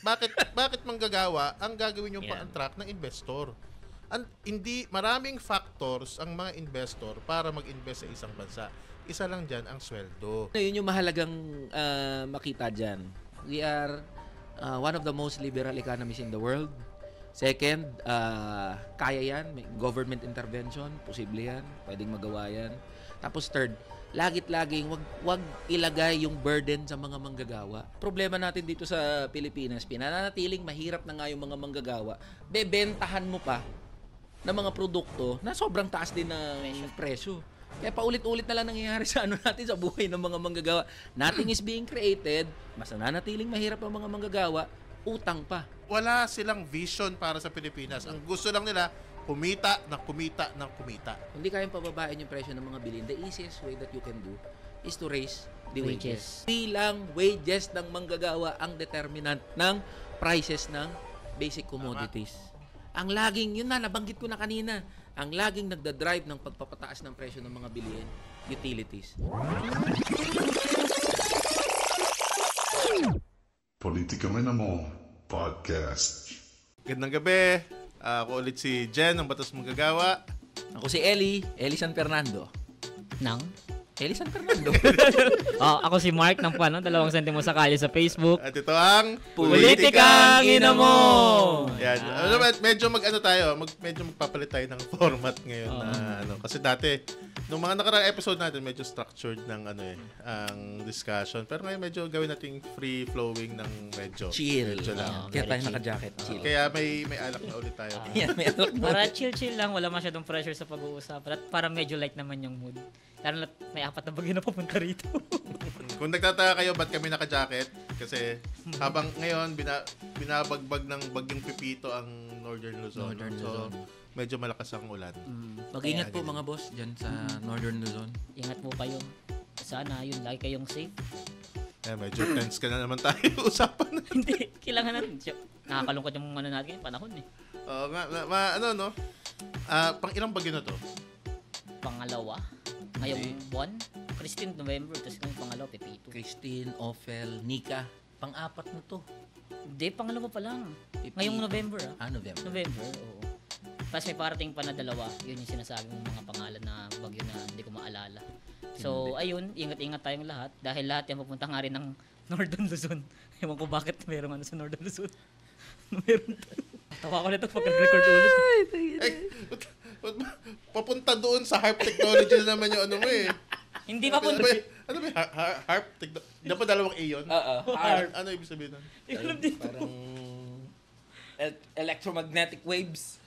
bakit manggagawa ang gagawin yung pa-attract ng investor? Hindi maraming factors ang mga investor para mag-invest sa isang bansa. Isa lang diyan ang sweldo. Yun yung mahalagang makita diyan. We are one of the most liberal economies in the world. Second, kaya yan, may government intervention, posible yan, pwedeng magawa yan. Tapos third, laging wag ilagay yung burden sa mga manggagawa. Problema natin dito sa Pilipinas, pinananatiling mahirap na nga yung mga manggagawa. Bebentahan mo pa ng mga produkto na sobrang taas din ng presyo. Kaya paulit-ulit na lang nangyayari sa natin sa buhay ng mga manggagawa. Nothing is being created, mas nananatiling mahirap ang mga manggagawa, utang pa. Wala silang vision para sa Pilipinas. Ang gusto lang nila, kumita. Hindi kayang pababain yung presyo ng mga bilhin. The easiest way that you can do is to raise the wages. Hindi lang wages ng manggagawa ang determinant ng prices ng basic commodities. Ang laging, yun na, nabanggit ko na kanina, ang laging nagdadrive ng pagpapataas ng presyo ng mga bilihin, utilities. Politikamente mo podcast. Gandang gabi. Ako ulit si Jen, ng Batas Manggagawa. Ako si Eli San Fernando. Eli San Fernando. Ako si Mark ng 2 sentimo sa kalye sa Facebook. At ito ang Politikang Ina Mo! Yan. Medyo medyo magpapalit tayo ng format ngayon na kasi dati nung mga nakaraang episode natin medyo structured ng ang discussion, pero ngayon medyo gawin nating free flowing ng medyo chill. Lang. Kaya tayo naka-jacket. Chill. Kaya may alak na ulit tayo. May alak na. Para chill lang, wala masyadong pressure sa pag-uusap. At para medyo light naman yung mood. Lalo na may 4 na bagyo na pupunta rito. Kung nagtataka kayo ba't kami naka-jacket, kasi habang ngayon binabagbag ng bagyong Pipito ang Northern Luzon. So medyo malakas ang ulan. Mag-ingat po mga boss dyan sa Northern Luzon. Ingat po kayo. Sana yun, lagi kayong safe. Medyo tense ka na naman tayo usapan. Hindi, kailangan natin. Nakakalungkot yung natin yung panahon eh. Pang ilang bagyo na to? Pangalawa. Ngayong buwan. Christine, November. Tapos ngayong pangalawa, Pepito. Christine, Ophel, Nika. Pang-4 na to. Hindi, pangalawa pa lang. Ngayong November November. November, oo. Tapos may parating pa na 2. Yun yung sinasabi mong mga pangalan na bagyo na hindi ko maalala. So, ayun, ingat-ingat tayong lahat. Dahil lahat yan papunta nga rin ng Northern Luzon. Ewan ko bakit merong sa Northern Luzon. Meron. Tawa ko nito pag nag-record ulit. Papunta doon sa HARP technology na naman yung Hindi papunta. Ano ba HARP technology? Hindi pa 2 A yun? HARP. Ano ibig sabihin nun? Parang electromagnetic waves.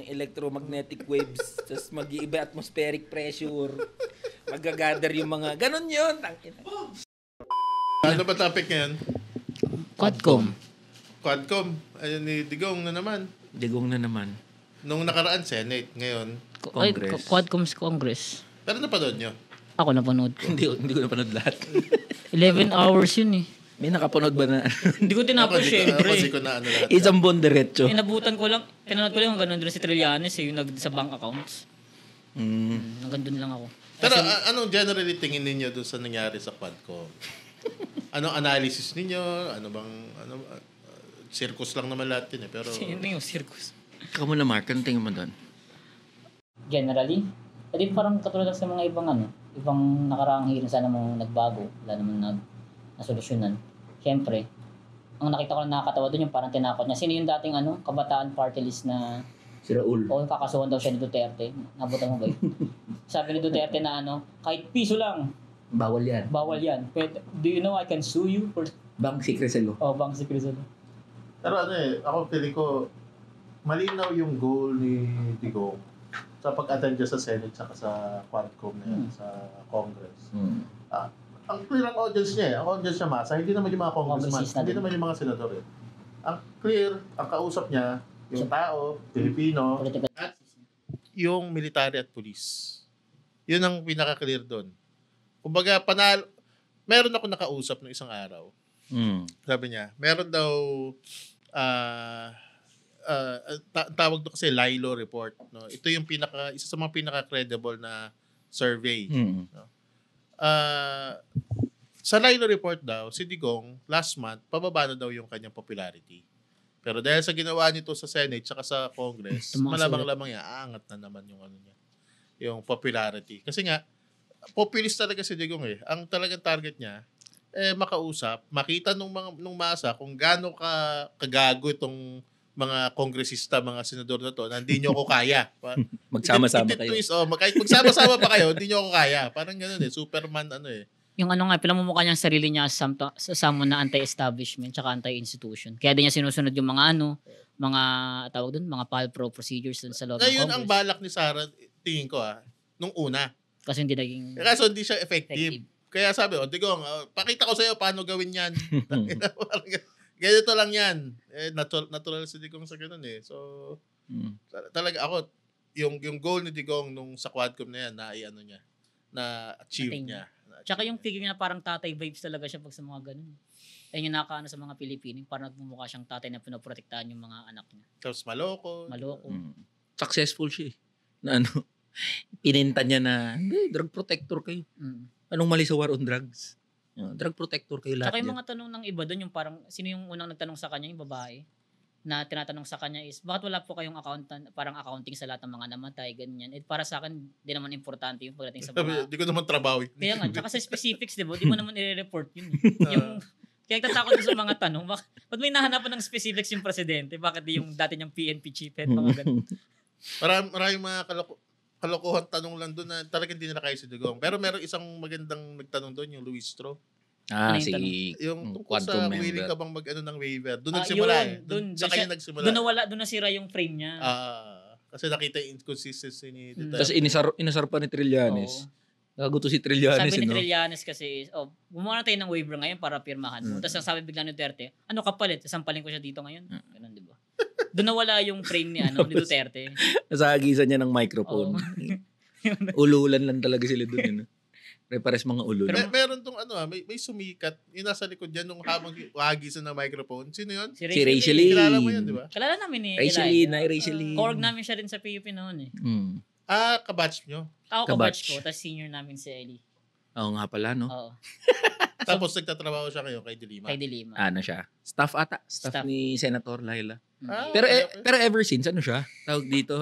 Electromagnetic waves. Tapos mag-iiba atmospheric pressure. Mag-gather yung mga... Ganon yun. Ano ba topic ngayon? Quadcom. Ayun ni Digong na naman. Nung nakaraan, Senate. Ngayon, Congress. Quadcom's Congress. pero napanood nyo? Ako napanood ko. Hindi ko napanood lahat. 11 hours yun eh. May nakapanood ba na? Hindi ko tinapos syempre. Hindi ko na lahat. Isang buong diretso. Inabutan ko lang. Pinanood ko lang hanggang doon si Trillanes yung sa bank accounts. Hanggang doon lang ako. Pero anong generally tingin ninyo doon sa nangyari sa Quadcom? Anong analysis ninyo? Circus lang naman lahat yun eh. Pero... Sino yung circus? Ikaw muna, Mark. Anong tingin mo doon? Generally? Hindi parang katulad sa mga ibang nakaraang hearing sana mong nagbago. Wala naman nasolusyonan. Siyempre, ang nakita ko na nakakatawa doon yung parang tinakot niya. Sino yung dating kabataan party list na Si Raul. kakasuhan daw siya ni Duterte. Nabutan mo ba yun? Sabi ni Duterte na kahit piso lang, Bawal yan. bawal yan. But, do you know I can sue you for... Bank secrecy law. Bank secrecy. Pero ako feeling ko, malinaw yung goal ni Digong sa pag-attend niya sa Senate saka sa Quadcom na yan, sa Congress. Ang clear ang audience niya Ang audience niya masa, hindi naman yung mga congressman, hindi naman yung mga senador Ang clear, ang kausap niya, yung tao, Pilipino, at yung military at police. Yun ang pinaka-clear doon. Kumbaga, meron ako nakausap ng isang araw. Sabi niya, meron daw tawag doon kasi LILO report, no? Ito yung isa sa mga pinaka-credible na survey, no? Sa Lilo report daw, si Digong, last month, pababa na daw yung kanyang popularity. Pero dahil sa ginawa nito sa Senate tsaka sa Congress, Tumaas malamang-lamang yan, aangat na naman yung ano niya, yung popularity. Kasi nga, populist talaga si Digong eh. Ang talagang target niya, makausap, makita nung masa kung gaano kagago itong mga kongresista, mga senador na to, na hindi nyo ako kaya. Magsama-sama kayo. Twist, kahit magsama-sama pa kayo, hindi nyo ako kaya. Parang gano'n eh, Superman Yung pinamumukha niya ang sarili niya sa someone na anti-establishment tsaka anti-institution. Kaya din niya sinusunod yung mga tawag doon, mga PALPRO procedures dun sa loob ng Ngayon, Congress. ang balak ni Sara, tingin ko nung una. Kasi hindi naging Kaso hindi siya effective. Kaya sabi, Digong, pakita ko sa'yo paano gawin yan. Ganito lang yan. Natural si Digong sa ganun eh. So, talaga ako, yung goal ni Digong nung sa Quadcom na yan, na-achieve niya. Tsaka yung figure niya parang tatay vibes talaga siya pag sa mga ganun. Ayun yung nakaano sa mga Pilipino, parang nagmumukha siyang tatay na pinoprotektahan yung mga anak niya. Tapos maloko. Successful siya eh. Na pininta niya na, hindi, drug protector kayo. Anong mali sa war on drugs? Drug protector kayo lahat. Tsaka yung mga tanong ng iba doon, yung parang, sino yung unang nagtanong sa kanya, yung babae, na tinatanong sa kanya is, bakit wala po kayong parang accounting sa lahat ng mga namatay, ganyan. Para sa akin, di naman importante yung pagdating sa mga... Di ko naman trabaho. Kaya nga, tsaka sa specifics, di ba? Di mo naman i-report yun. Kaya tatakot sa mga tanong, ba't may nahanapan ng specifics yung presidente? Bakit di yung dati niyang PNP chief head, mga ganun? Maraming mga kalokohan tanong lang doon na talagang hindi na kaya si Digong. Pero meron isang magandang nagtanong doon, yung Luis Stro. Yung tungkol sa willing ka bang mag-ano ng waiver. Doon nagsimula sa kanya nagsimula. Doon nasira yung frame niya. Kasi nakita yung inconsistency ni Duterte. Tapos inasar pa ni Trillanes. Gago to si Trillanes. Sabi ni Trillanes kasi, gumawa na tayo ng waiver ngayon para pirmahan mo. Tapos sabi bigla ni Duterte, ano kapalit? Sasampalin ko siya dito ngayon. Ganun, di ba? Doon nawala yung frame ni Duterte. Nasagisan niya ng microphone. Ululan lang talaga sila doon. Pares mga ulol. Meron tong may sumikat. Yung nasa likod yan nung habang wagisan ng microphone. Sino yun? Si Rachel Lee. Kilala mo yun, di ba? Kilala namin ni Rachel Lee. Korg namin siya rin sa PUP noon eh. Kabatch nyo? Ako kabatch ko, tapos senior namin si Ellie. Oo nga pala, no? Oo. Tapos nagtatrabaho siya ngayon kay Dilima. Kay Dilima. Ano siya? Staff ata. Staff ni Senator Laila. Pero ever since, ano siya? Tawag dito,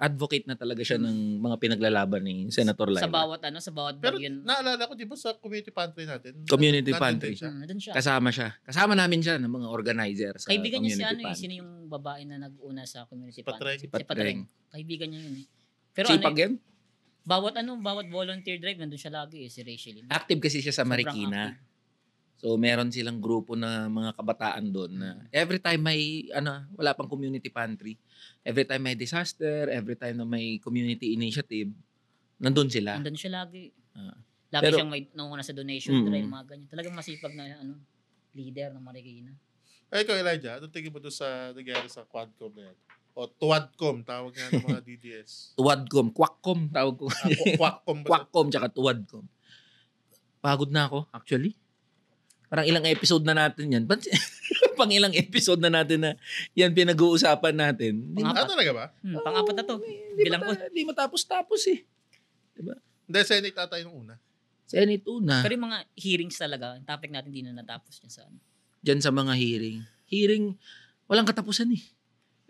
advocate na talaga siya ng mga pinaglalaban ni Senator Laila. Sa bawat pero bagyo. naalala ko, di ba sa community pantry natin? Community pantry. Nandun siya. Kasama siya. Kasama namin siya ng mga organizer sa kaibigan niya community pantry. Sino yung babae na nag-una sa community Patreng. pantry? Si Patreng. Kaibigan niya yun eh. Pero Sipag yan? bawat volunteer drive, nandun siya lagi si Rachel. Active kasi siya sa Sobrang Marikina. active. So, meron silang grupo na mga kabataan doon na every time may, wala pang community pantry, every time may disaster, every time na may community initiative, nandun sila. Nandun siya lagi. Lagi Pero, siyang may nanguna sa donation drive, mga ganyan. Talagang masipag na leader ng Marikina. Ikaw, Elijah, ano tingin mo doon sa nangyari sa Quadcom na yan? O Tuwadcom, tawag nga ng mga DDS. Tuwadcom, Quackcom, tawag ko. Quackcom ba? Quackcom, tsaka Tuwadcom. Pagod na ako, actually. Parang ilang episode na natin yan. Pang ilang episode na natin na yan pinag-uusapan natin. Talaga ba? Pang-apat na to. Bilang ko. Hindi matapos-tapos eh. Diba? Hindi, Senate tatay nung una. Senate una. Pero yung mga hearings talaga, yung topic natin di na natapos dyan sa Diyan sa mga hearing. Hearing, walang katapusan eh.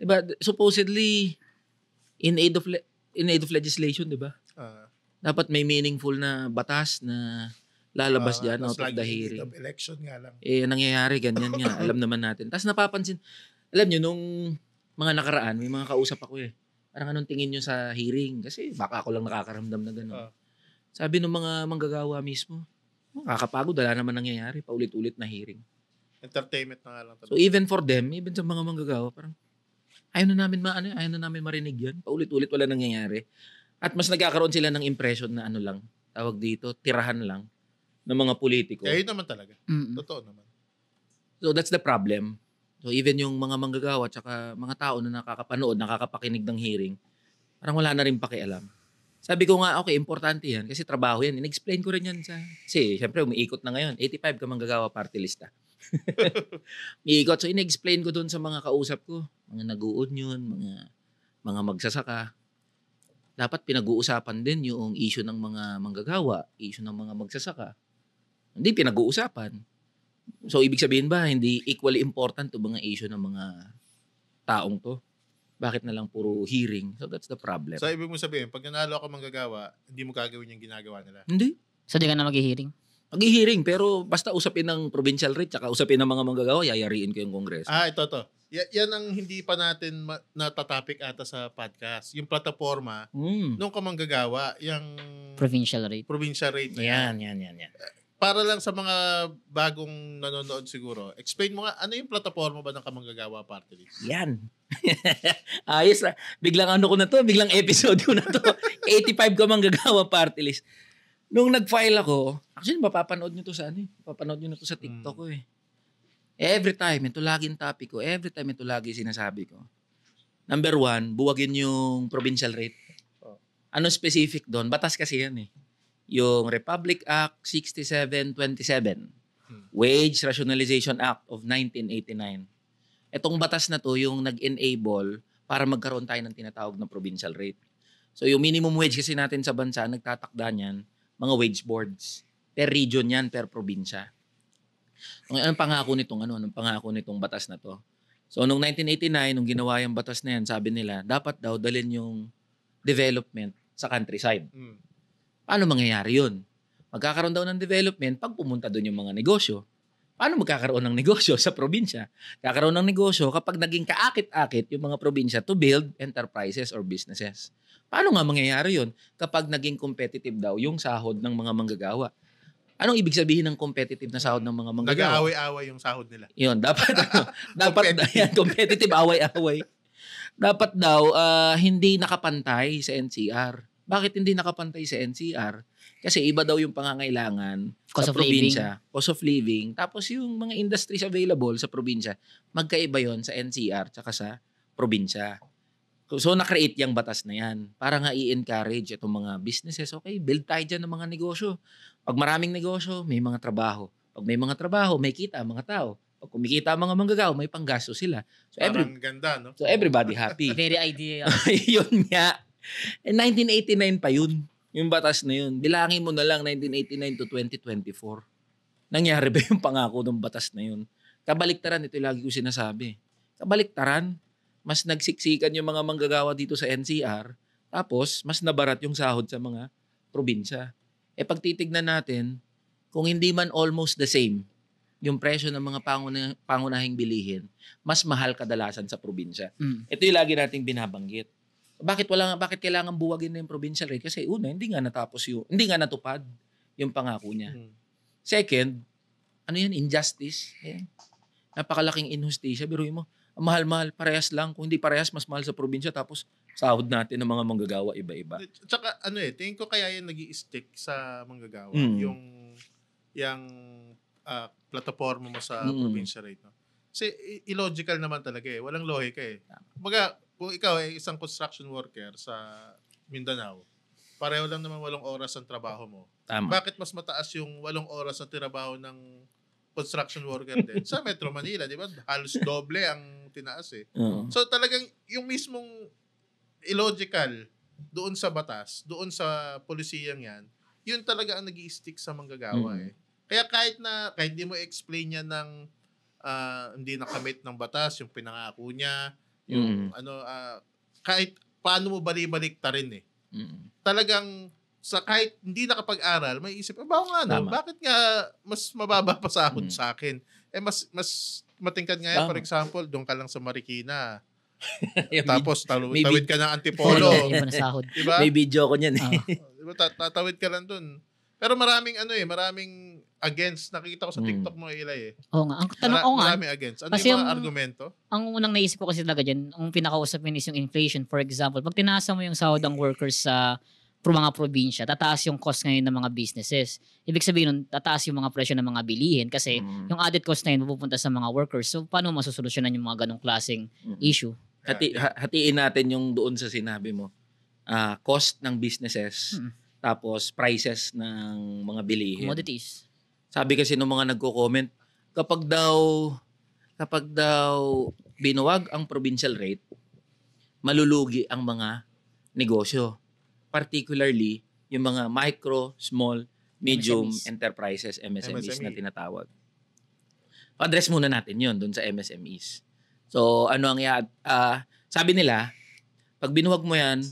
Diba? Supposedly, in aid of legislation, diba? Dapat may meaningful na batas na lalabas dyan out of the hearing. Election nga lang. Nangyayari, ganyan nga. Alam naman natin. Tapos napapansin, alam nyo, nung mga nakaraan, may mga kausap ako eh. Parang anong tingin nyo sa hearing? Kasi baka ako lang nakakaramdam na gano'n. Sabi ng mga manggagawa mismo, kakapagod, wala naman nangyayari. Paulit-ulit na hearing. Entertainment na nga lang. So even for them, even sa mga manggagawa, parang ayaw na namin marinig yan. Paulit-ulit wala nangyayari. At mas nagkakaroon sila ng impression na tawag dito, tirahan lang ng mga politiko. Yun naman talaga. Totoo naman. So that's the problem. So even yung mga manggagawa at mga tao na nakakapanood, nakakapakinig ng hearing, parang wala na rin pakialam. Sabi ko nga, okay, importante yan kasi trabaho yan. In-explain ko rin yan kasi syempre umiikot na ngayon. 85 ka manggagawa party lista. Umiikot. So in-explain ko dun sa mga kausap ko, mga nag-uunion, mga magsasaka. Dapat pinag-uusapan din yung issue ng mga manggagawa, issue ng mga magsasaka. Hindi pinag-uusapan. So, ibig sabihin ba, hindi equally important to mga issue ng mga taong to? Bakit na lang puro hearing? So, that's the problem. So, ibig mo sabihin, pag nanalo ako manggagawa, hindi mo gagawin yung ginagawa nila. Hindi. So, di ka na mag-hearing? Mag-hearing, pero basta usapin ng provincial rate, tsaka usapin ng mga manggagawa, yayariin ko yung Kongreso. Ito. Yan ang hindi pa natin natatopic ata sa podcast. Yung plataforma, nung ka manggagawa, yung Provincial rate. provincial rate na Yan. Para lang sa mga bagong nanonood siguro, explain mo nga, ano yung plataforma ba ng Kamanggagawa Party List? Yan. Ayos ah. Biglang biglang episode ko na to. 85 ka manggagawa party list. Nung nag-file ako, actually mapapanood nyo to sa mapapanood nyo na to sa TikTok ko eh. Every time, ito laging topic ko. Every time, ito lagi sinasabi ko. Number 1, buwagin yung provincial rate. Ano specific doon? Batas kasi yan eh. Yung Republic Act 6727, Wage Rationalization Act of 1989. Etong batas na to yung nag-enable para magkaroon tayo ng tinatawag na provincial rate. So yung minimum wage kasi natin sa bansa, nagtatakda niyan, mga wage boards. Per region yan, per probinsya. Anong pangako nitong batas na to? So noong 1989, nung ginawa yung batas na yan, sabi nila, dapat daw dalhin yung development sa countryside. Paano mangyayari yun? Magkakaroon daw ng development pag pumunta doon yung mga negosyo. Paano magkakaroon ng negosyo sa probinsya? Kakaroon ng negosyo kapag naging kaakit-akit yung mga probinsya to build enterprises or businesses. Paano nga mangyayari yun kapag naging competitive daw yung sahod ng mga manggagawa? Anong ibig sabihin ng competitive na sahod ng mga manggagawa? Nag-aaway-away yung sahod nila. Yun, dapat competitive away-away. Dapat daw hindi nakapantay sa NCR. Bakit hindi nakapantay sa NCR? Kasi iba daw yung pangangailangan sa probinsya. Cost of living. Tapos yung mga industries available sa probinsya, magkaiba yon sa NCR tsaka sa probinsya. So na-create yung batas na yan para nga i-encourage itong mga businesses. Okay, build tayo dyan ng mga negosyo. Pag maraming negosyo, may mga trabaho. Pag may mga trabaho, may kita ang mga tao. Pag kumikita ang mga manggagawa, may panggasto sila. So, Parang ganda, no? So everybody happy. Very ideal. Yun nga. 1989 pa yun. Yung batas na yun. Bilangin mo na lang 1989 to 2024. Nangyari ba yung pangako ng batas na yun? Kabaliktaran, ito yung lagi ko sinasabi. Kabaliktaran, mas nagsiksikan yung mga manggagawa dito sa NCR, tapos mas nabarat yung sahod sa mga probinsya. Pag titignan natin, kung hindi man almost the same, yung presyo ng mga pangunahing bilihin, mas mahal kadalasan sa probinsya. Ito yung lagi nating binabanggit. Bakit kailangan buwagin na yung provincial rate? Kasi una, hindi nga natupad yung pangako niya. Second, injustice. Napakalaking injustice. Biruin mo, mahal-mahal, parehas lang. Kung hindi parehas, mas mahal sa probinsya. Tapos, sahod natin ng mga manggagawa iba-iba. Tsaka, tingin ko kaya yan nag-i-stick sa manggagawa. Yung plataforma mo sa provincial rate. No? Kasi, illogical naman talaga eh. Walang lohika eh. Kung ikaw ay isang construction worker sa Mindanao, pareho lang naman 8 oras ang trabaho mo. Tama. Bakit mas mataas yung 8 oras na trabaho ng construction worker din? Sa Metro Manila, di ba? Halos doble ang tinaas eh. So talagang yung mismong illogical doon sa batas, doon sa polisiyang yan, yun talaga ang nag-i-stick sa manggagawa eh. Kaya kahit di mo explain yan ng hindi nakamit ng batas, yung pinangako niya, yung kahit paano mo balik-balik ta rin eh. Talagang kahit hindi nakapag-aral, may isip, bakit nga mas mababa pa sahod sa akin? Mas matingkad nga yan, for example, doon ka lang sa Marikina. Tapos tawid ka ng Antipolo. Iba na sahod. Diba? May video ko niyan eh. Diba? Tatawid ka lang doon. Pero maraming against. Nakikita ko sa TikTok mo, Eli eh. Oo nga. Ang tanong ko nga. Maraming against. Ano kasi yung mga argumento? Ang unang naisip ko kasi talaga dyan, ang pinakausapin is yung inflation. For example, pag tinaasa mo yung sahod ng workers sa mga probinsya, tataas yung cost ngayon ng mga businesses. Ibig sabihin nun, tataas yung mga presyo ng mga bilihin kasi yung added cost na yun mapupunta sa mga workers. So, paano masusolusyonan yung mga ganong klaseng issue? Hatiin natin yung doon sa sinabi mo. Cost ng businesses, tapos prices ng mga bilihin. Commodities. Sabi kasi ng mga nagko-comment, kapag daw binuwag ang provincial rate, malulugi ang mga negosyo. Particularly, yung mga micro, small medium MSMEs. enterprises, MSMEs na MSME. tinatawag. Address muna natin yun doon sa MSMEs. So, sabi nila, pag binuwag mo yan,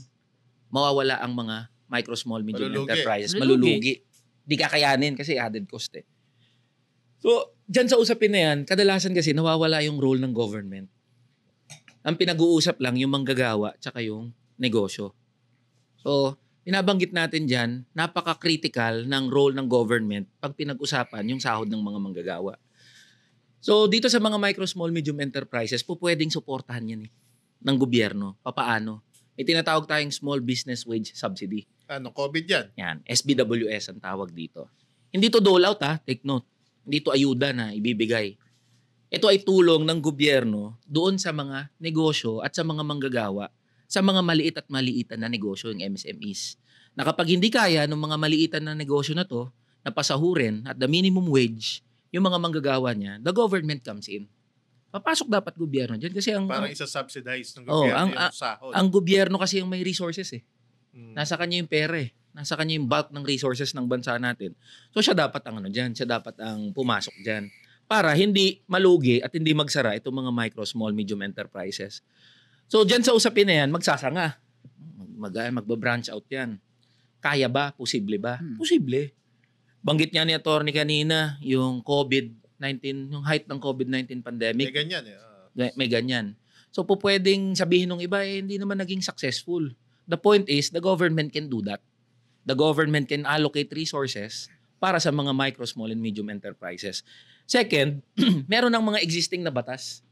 mawawala ang mga micro, small, medium Malulugi. enterprises. Malulugi. Malulugi. Di kakayanin kasi added cost eh. So, dyan sa usapin na yan, kadalasan kasi nawawala yung role ng government. Ang pinag-uusap lang yung manggagawa tsaka yung negosyo. So, binabanggit natin dyan, napaka-critical ng role ng government pag pinag-usapan yung sahod ng mga manggagawa. So, dito sa mga micro, small, medium enterprises, pwedeng suportahan yan ng gobyerno. Papaano? May tinatawag tayong Small Business Wage Subsidy. COVID yan. Yan, SBWS ang tawag dito. Hindi to dole out take note. Hindi to ayuda na ibibigay. Ito ay tulong ng gobyerno doon sa mga negosyo at sa mga manggagawa, sa mga maliit at maliitan na negosyo, yung MSMEs. Na kapag hindi kaya ng mga maliitan na negosyo na to, na pasahurin at the minimum wage, yung mga manggagawa niya, the government comes in. Papasok dapat gobyerno dyan kasi Parang isa-subsidize ng Oo, gobyerno yung sahod. ang gobyerno kasi yung may resources eh. Mm. Nasa kanya yung pera eh. Nasa kanya yung bulk ng resources ng bansa natin. So siya dapat ang dyan. Siya dapat ang pumasok dyan. Para hindi malugi at hindi magsara itong mga micro, small, medium enterprises. So dyan sa usapin na yan, magsasanga. Magba-branch out yan. Kaya ba? Posible ba? Posible. Banggit niya ni attorney kanina, yung COVID-19, yung height ng COVID-19 pandemic. May ganyan eh. May ganyan. So po pwedeng sabihin ng iba, hindi naman naging successful. The point is, the government can do that. The government can allocate resources para sa mga micro, small, and medium enterprises. Second, meron ng mga existing na batas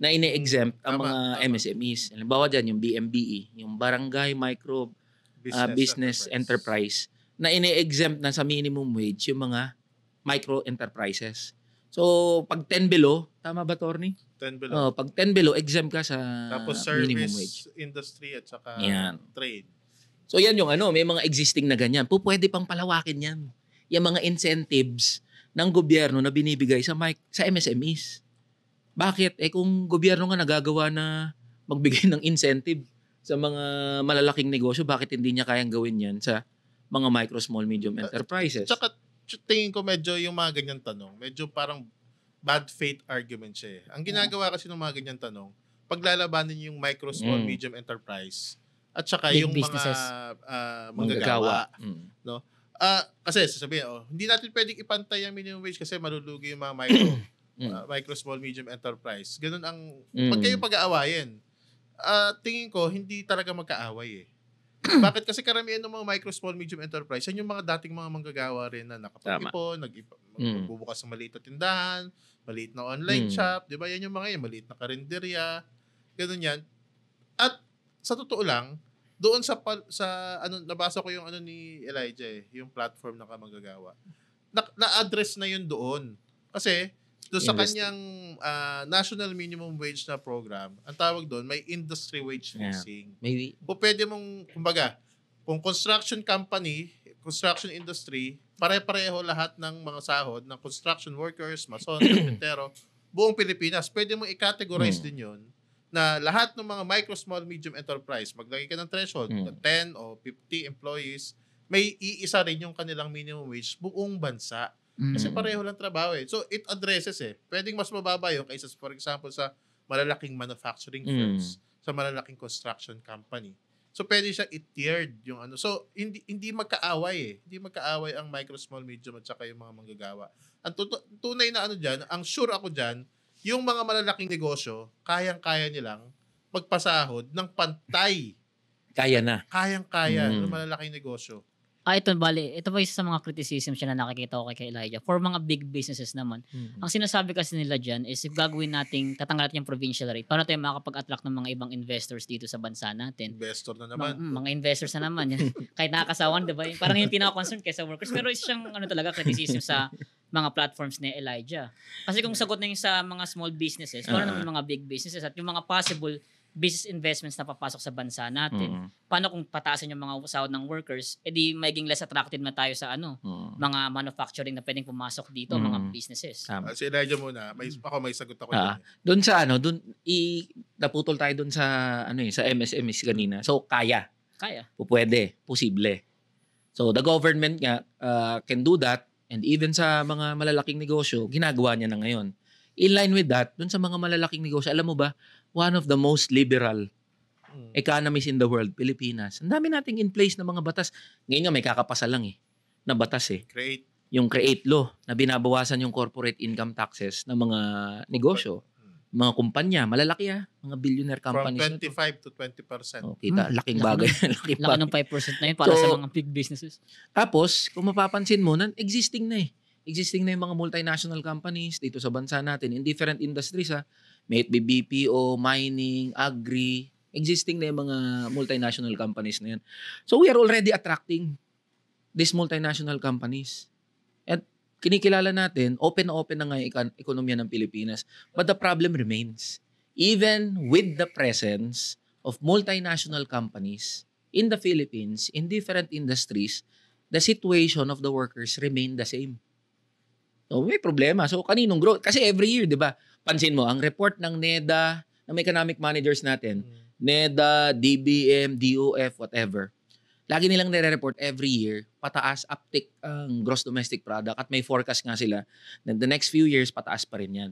na ine-exempt ang Tama, mga tama. MSMEs. Halimbawa dyan, yung BMBE, yung Barangay Micro Business Enterprise, na ine-exempt na sa minimum wage yung mga micro enterprises. So, pag 10 below, tama ba, Torny? 10 below. Pag 10 below, exempt ka sa Tapos minimum wage. service industry at saka Yan. trade. So yan yung may mga existing na ganyan. Pwede pang palawakin yan. Yung mga incentives ng gobyerno na binibigay sa MSMEs. Bakit? Kung gobyerno nga nagagawa na magbigay ng incentive sa mga malalaking negosyo, bakit hindi niya kayang gawin yan sa mga micro, small, medium enterprises? Tsaka tingin ko medyo yung mga ganyan tanong, medyo parang bad faith argument siya eh. Ang ginagawa kasi ng mga ganyan tanong, paglalabanin yung micro, small, medium enterprise at saka Big yung businesses. mga manggagawa. Mm. Kasi sasabihin, hindi natin pwedeng ipantay ang minimum wage kasi malulugi yung mga micro, micro, small, medium enterprise. Ganun ang, pag kayo pag-aawayin, tingin ko, hindi talaga magkaaway eh. Bakit? Kasi karamihan ng mga micro, small, medium enterprise, yan yung mga dating mga manggagawa rin na nakapag-ipon, magbubukas ng maliit na tindahan, maliit na online shop, di ba? Yan yung mga maliit na karinderya, ganun yan. At sa totoo lang, doon sa nabasa ko yung ni Elijah yung platform ng kamanggagawa. Na-address na yun doon. Kasi doon sa kanyang national minimum wage na program, ang tawag doon may industry wage fixing. Maybe. Pwede mong kumbaga, kung construction company, construction industry, pare-pareho lahat ng mga sahod ng construction workers, mason, carpentero, buong Pilipinas, pwede mong i-categorize din yun na lahat ng mga micro, small, medium enterprise, maglagay ka ng threshold, 10 o 50 employees, may iisa rin yung kanilang minimum wage buong bansa. Kasi pareho lang trabaho eh. So, it addresses pwedeng mas mababa yung kaysa, for example, sa malalaking manufacturing firms, sa malalaking construction company. So, pwede siya i-tiered yung So, hindi magkaaway Hindi magkaaway ang micro, small, medium at saka yung mga manggagawa. Ang tunay na dyan, ang sure ako dyan, yung mga malalaking negosyo, kayang-kaya nilang magpasahod ng pantay. Kaya na. Kayang-kaya ng malalaking negosyo. Ito pa isa sa mga criticism siya na nakikita ko kay Elijah. For mga big businesses naman, ang sinasabi kasi nila dyan is if gagawin nating, tatanggal natin yung provincial rate, paano tayo makakapag-attract ng mga ibang investors dito sa bansa natin? Investor na naman. Mga investors na naman. Kahit nakakasawan, diba? Parang yung pinaka-concern kaysa workers. Pero isa siyang talaga criticism sa mga platforms ni Elijah. Kasi kung sagot na yung sa mga small businesses, paano naman yung mga big businesses at yung mga possible business investments na papasok sa bansa natin. Paano kung pataasan yung mga sahod ng workers, edi magiging less attracted na tayo sa mga manufacturing na pwedeng pumasok dito, mga businesses. Si Elijah muna, may sagot ako dyan. Doon sa naputol tayo doon sa sa MSMEs kanina. So kaya. Kaya. Pwede, posible. So the government nga can do that, and even sa mga malalaking negosyo, ginagawa niya na ngayon. In line with that, dun sa mga malalaking negosyo, alam mo ba, one of the most liberal economies in the world, Pilipinas. Ang dami nating in place na mga batas. Ngayon nga may kakapasa lang na batas Create. Yung CREATE law na binabawasan yung corporate income taxes ng mga negosyo, mga kumpanya, malalaki mga billionaire From companies. 25 to 20%. Kita, laking bagay. Laki ng 5% na yun para sa mga big businesses. Tapos, kung mapapansin mo, existing na Existing na yung mga multinational companies dito sa bansa natin in different industries May it be BPO, mining, agri. Existing na yung mga multinational companies na yan. So we are already attracting these multinational companies. At kinikilala natin, open na nga yung ekonomiya ng Pilipinas. But the problem remains. Even with the presence of multinational companies in the Philippines, in different industries, the situation of the workers remain the same. So may problema. So kaninong growth? Kasi every year, di ba? Pansin mo, ang report ng NEDA, ng economic managers natin, NEDA, DBM, DOF, whatever, lagi nilang nire-report every year, pataas, uptick ang gross domestic product at may forecast nga sila na the next few years, pataas pa rin yan.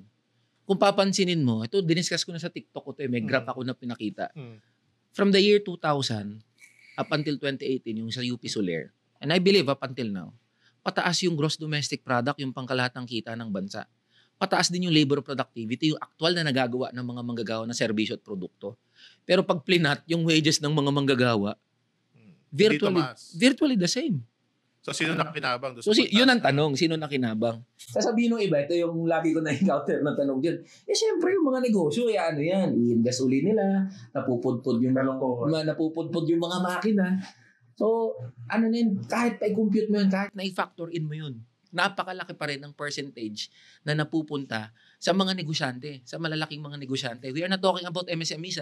Kung papansinin mo, ito, diniscuss ko na sa TikTok ko may graph ako na pinakita. From the year 2000 up until 2018, yung sa UP Soler, and I believe up until now, pataas yung gross domestic product, yung pangkalahatang kita ng bansa. Pataas din yung labor productivity, yung actual na nagagawa ng mga manggagawa na serbisyo at produkto. Pero pag plinat, yung wages ng mga manggagawa, virtually the same. So, sino nakinabang? So, yun ang tanong, sino nakinabang? Sasabihin ng iba, ito yung lagi ko na-encounter na tanong dyan. Siyempre, yung mga negosyo, ano yan, i-invest uli nila, napupudpud yung mga makina. So, ano na yun, kahit pa-compute mo yun, kahit na-factor in mo yun, napakalaki pa rin ang percentage na napupunta sa mga negosyante, sa malalaking mga negosyante. We are not talking about MSMEs,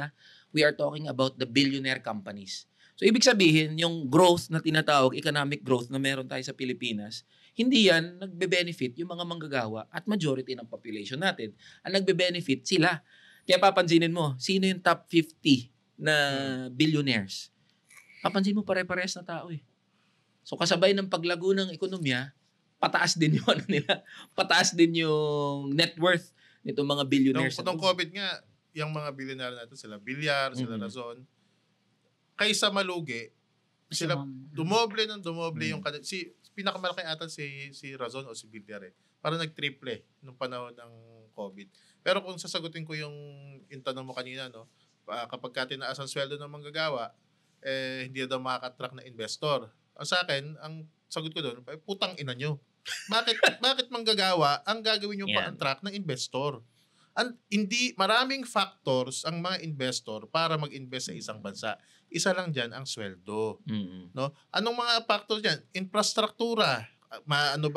we are talking about the billionaire companies. So, ibig sabihin, yung growth na tinatawag, economic growth na meron tayo sa Pilipinas, hindi yan nagbe-benefit yung mga manggagawa at majority ng population natin. Ang nagbe-benefit sila. Kaya papansinin mo, sino yung top 50 na billionaires? Papansin mo pare-pares na tao So, kasabay ng paglago ng ekonomiya, pataas din yung pataas din yung net worth nitong mga billionaires. Nung COVID nga, yung mga billionaire natin, sila Villar, sila Razon, kaysa malugi, sila dumoble yung pinakamalaki ata si Razon o si Villar para nag-triple nung panahon ng COVID. Pero kung sasagutin ko yung tanong mo kanina, kapag ka tinaas ang sweldo ng manggagawa, hindi na daw makaka-attract na investor. Sa akin, ang sagot ko doon, putang ina nyo. Bakit manggagawa ang gagawin yung pa-attract ng investor? Hindi maraming factors ang mga investor para mag-invest sa isang bansa. Isa lang diyan ang sweldo. No? Anong mga factors diyan? Infrastruktura.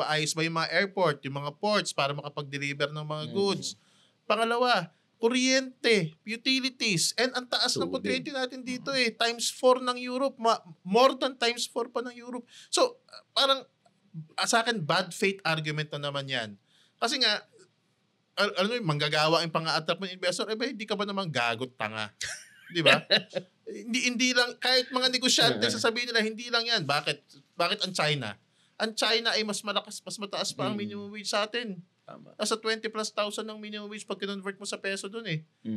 Ayos ba yung mga airport, yung mga ports para makapag-deliver ng mga goods? Pangalawa, kuryente, utilities, and ang taas ng kuryente natin dito times 4 ng Europe, more than times 4 pa ng Europe. So, parang sa akin, bad faith argument na naman yan. Kasi nga, manggagawa ang pang-a-attract ng investor, hindi ka ba naman gagot tanga? Di ba? hindi lang, kahit mga negosyante, sasabihin nila, hindi lang yan. Bakit ang China? Ang China ay mas mataas pa ang minimum wage sa atin. Nasa 20 plus thousand ng minimum wage pag kinonvert mo sa peso dun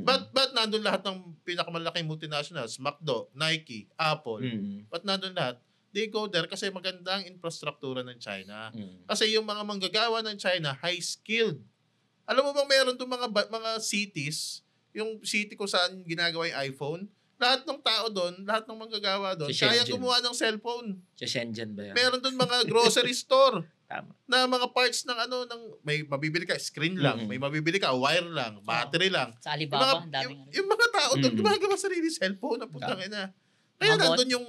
But nandun lahat ng pinakamalaking multinationals, McDo, Nike, Apple, but nandun lahat? They go there kasi magandang infrastruktura ng China. Kasi yung mga manggagawa ng China, high-skilled. Alam mo bang meron doon mga cities, yung city kung saan ginagawa yung iPhone, lahat ng tao doon, lahat ng manggagawa doon, kaya gumawa ng cellphone. Sa Shenzhen ba yan? Meron doon mga grocery store. Tama. Na mga parts ng may mabibili ka, screen lang, may mabibili ka, wire lang, battery lang. Sa Alibaba, daming yung mga tao doon, gumagawa sarili cellphone na putang ina. Kaya nandun yung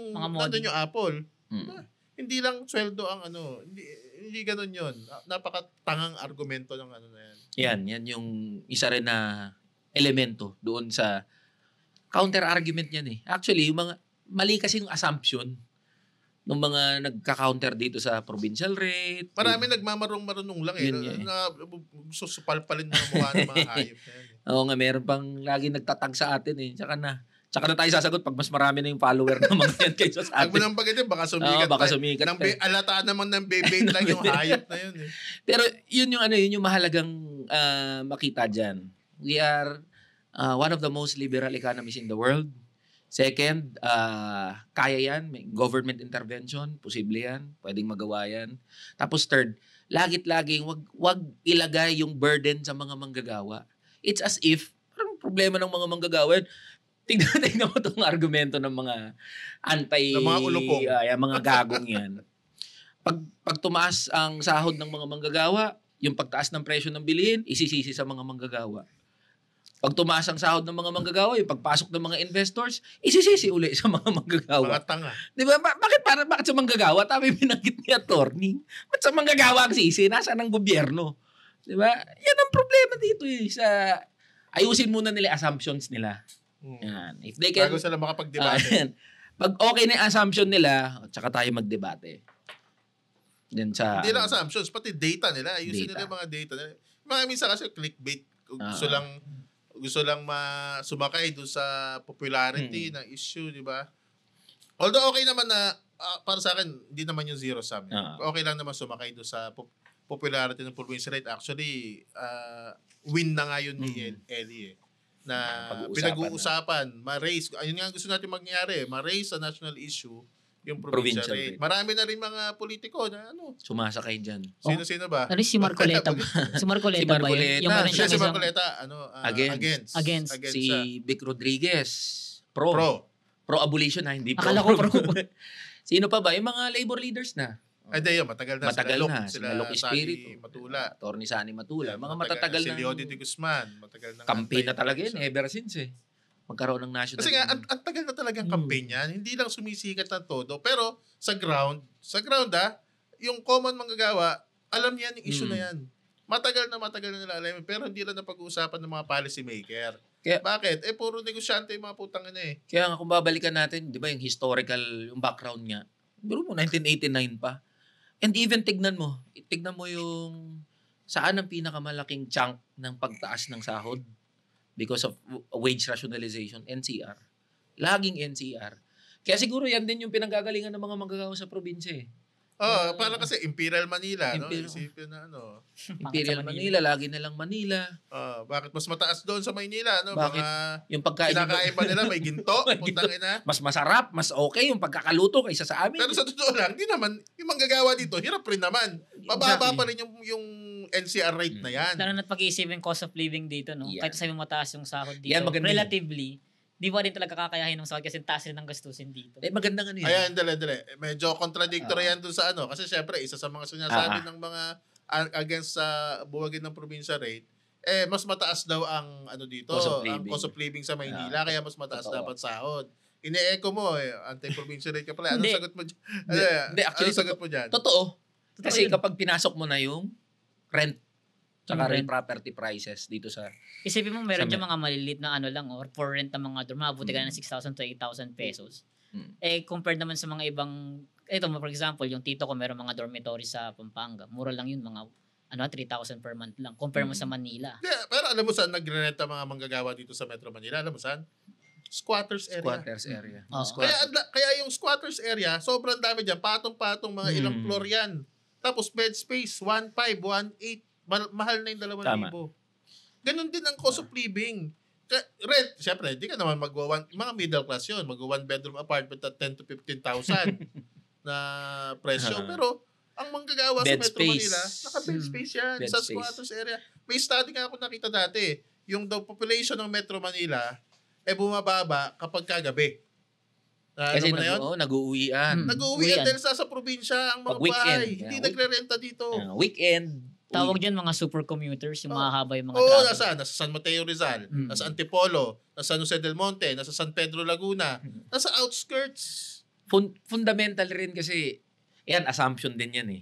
Apple. Hindi lang sweldo ang hindi ganoon yun. Napakatangang argumento ng na yan. Yan yung isa rin na elemento doon sa counter-argument niyan Actually, yung mga mali kasi yung assumption ng mga nagka-counter dito sa provincial rate. Marami nagmamarunong lang susupalpalin mga mukha ng mga hayop na yan. Oo nga, meron pang lagi nagtatag sa atin Tsaka na Tsaka na tayo sasagot pag mas marami na yung follower ng mga yan kaysa sa Pag mo atin. nang pagdating, baka sumikat. Baka pa. sumikat Nang pa. alata naman ng bebate lang yung hayop na yun eh. Pero yun yung mahalagang makita diyan. We are one of the most liberal economies in the world. Second, kaya yan, may government intervention, posible yan, pwedeng magawa yan. Tapos third, lagit-laging wag ilagay yung burden sa mga manggagawa. It's as if parang problema ng mga manggagawa yan. Tingnan mo itong argumento ng mga Ng mga ulupong. mga gagong yan. Pag tumaas ang sahod ng mga manggagawa, yung pagtaas ng presyo ng bilihin, isisisi sa mga manggagawa. Pag tumaas ang sahod ng mga manggagawa, yung pagpasok ng mga investors, isisisi uli sa mga manggagawa. Mga tanga. Di ba? Bakit sa manggagawa? Tama yung binanggit ni attorney. Ba't sa manggagawa ang sisi? Nasaan ang gobyerno? Di ba? Yan ang problema dito eh. Ayusin muna nila assumptions nila. Yan. If they can, Bago sila makapag-debate. pag okay na yung assumption nila, tsaka tayo magdebate. Yan sa... Hindi lang assumptions, pati data nila. Ayusin Data. nila yung mga data nila. Mga minsan kasi clickbait. Gusto lang sumakay doon sa popularity ng issue, di ba? Although okay naman na, para sa akin, hindi naman yung zero sum. Okay lang naman sumakay doon sa popularity ng provincial rate. Actually, win na nga yun ni Ellie na pinag-uusapan, ma-raise. Ayun nga gusto natin mangyari, ma-raise sa national issue yung provincial rate. Marami na rin mga politiko na sumasakay dyan. Sino-sino ba? Ano si Marcoleta ba? Si Marcoleta ba yun? Yung meron siyang Si isang Marcoleta, against. Against. Si Vic Rodriguez, pro. Pro-abolition na, hindi pro. Akala ko pro. Sino pa ba? Yung mga labor leaders na. Ay, matagal na. Matagal na. Sila Lok Espiritu. Matula. Attorney Sani Matula. Mga matatagal na. Si Leody de Guzman. Matagal na. Campaign na talaga yun, ever since eh. Magkaroon ng national... Kasi nga, ang tagal na talagang campaign yan. Hindi lang sumisikat ng todo. Pero sa ground yung common manggagawa, alam niyan yung issue na yan. Matagal na nila alam yun. Pero hindi lang na pag-uusapan ng mga policy maker. Bakit? Puro negosyante yung mga putang ina eh. Kaya nga kung babalikan natin, di ba yung historical, yung background niya, biro mo, 1989 pa. And even tignan mo yung saan ang pinakamalaking chunk ng pagtaas ng sahod because of wage rationalization, NCR. Laging NCR. Kaya siguro yan din yung pinanggagalingan ng mga manggagawa sa probinsya eh. Para kasi Imperial Manila, isipin na Imperial Manila, lagi nilang Manila. Bakit mas mataas doon sa Maynila, Bakit? Mga Yung pagkain kinakain pa nila, may ginto, putang ina. mas masarap, mas okay yung pagkakaluto kaysa sa amin. Pero sa totoo lang, di naman, yung manggagawa dito, hirap rin naman. Mababa pa rin yung NCR rate na yan. Lalo na't pag-iisipin yung cost of living dito, no? Yeah. Kahit sabi mo mataas yung sahod dito, Yan, maganda relatively, di ba rin talaga kakayahin ng sahod kasi taas rin ng gastusin dito. Maganda nga niya. Ayan, dali. Medyo contradictory yan dun sa kasi syempre, isa sa mga sinasabi ng mga against sa buwagin ng provincial rate, mas mataas daw ang dito, ang cost of living sa Maynila, kaya mas mataas dapat sahod. Ine-echo mo anti-provincial rate ka pala. Anong sagot mo dyan? Hindi, actually, anong sagot mo dyan? Totoo. Kasi yun. kapag pinasok mo na yung rent, tsaka real property prices dito sa... Isipin mo, meron dyan mga maliliit na lang, or for rent na mga dorm, mabuti ka na ng 6,000 to 8,000 pesos. Compared naman sa mga ibang, for example, yung tito ko, meron mga dormitory sa Pampanga. Mura lang yun, mga 3,000 per month lang. Compare mo sa Manila. Yeah, pero alam mo saan nagre-renta mga manggagawa dito sa Metro Manila? Alam mo saan? Squatters area. Kaya yung squatters area, sobrang dami dyan. Patong-patong mga ilang floor yan. Tapos bed space, 1.5, 1.8. Mahal na yung 2,000. Ganon din ang cost of living. Rent, syempre, di ka naman mga middle class yun, one bedroom apartment at 10 to 15,000 na presyo. Pero, ang manggagawa sa Metro Manila, naka-bed space yan sa squatters area. May study nga ako nakita dati, yung daw population ng Metro Manila, bumababa kapag kagabi. Kasi nag-uuwian. Nag-uuwian dahil sa probinsya ang mga bahay. Hindi nagre-renta dito. Weekend. Tawag dyan mga super commuters, yung mga haba yung mga traffic. Nasa San Mateo Rizal, nasa Antipolo, nasa San Jose del Monte, nasa San Pedro Laguna, nasa outskirts. Fundamental rin kasi, assumption din yan eh.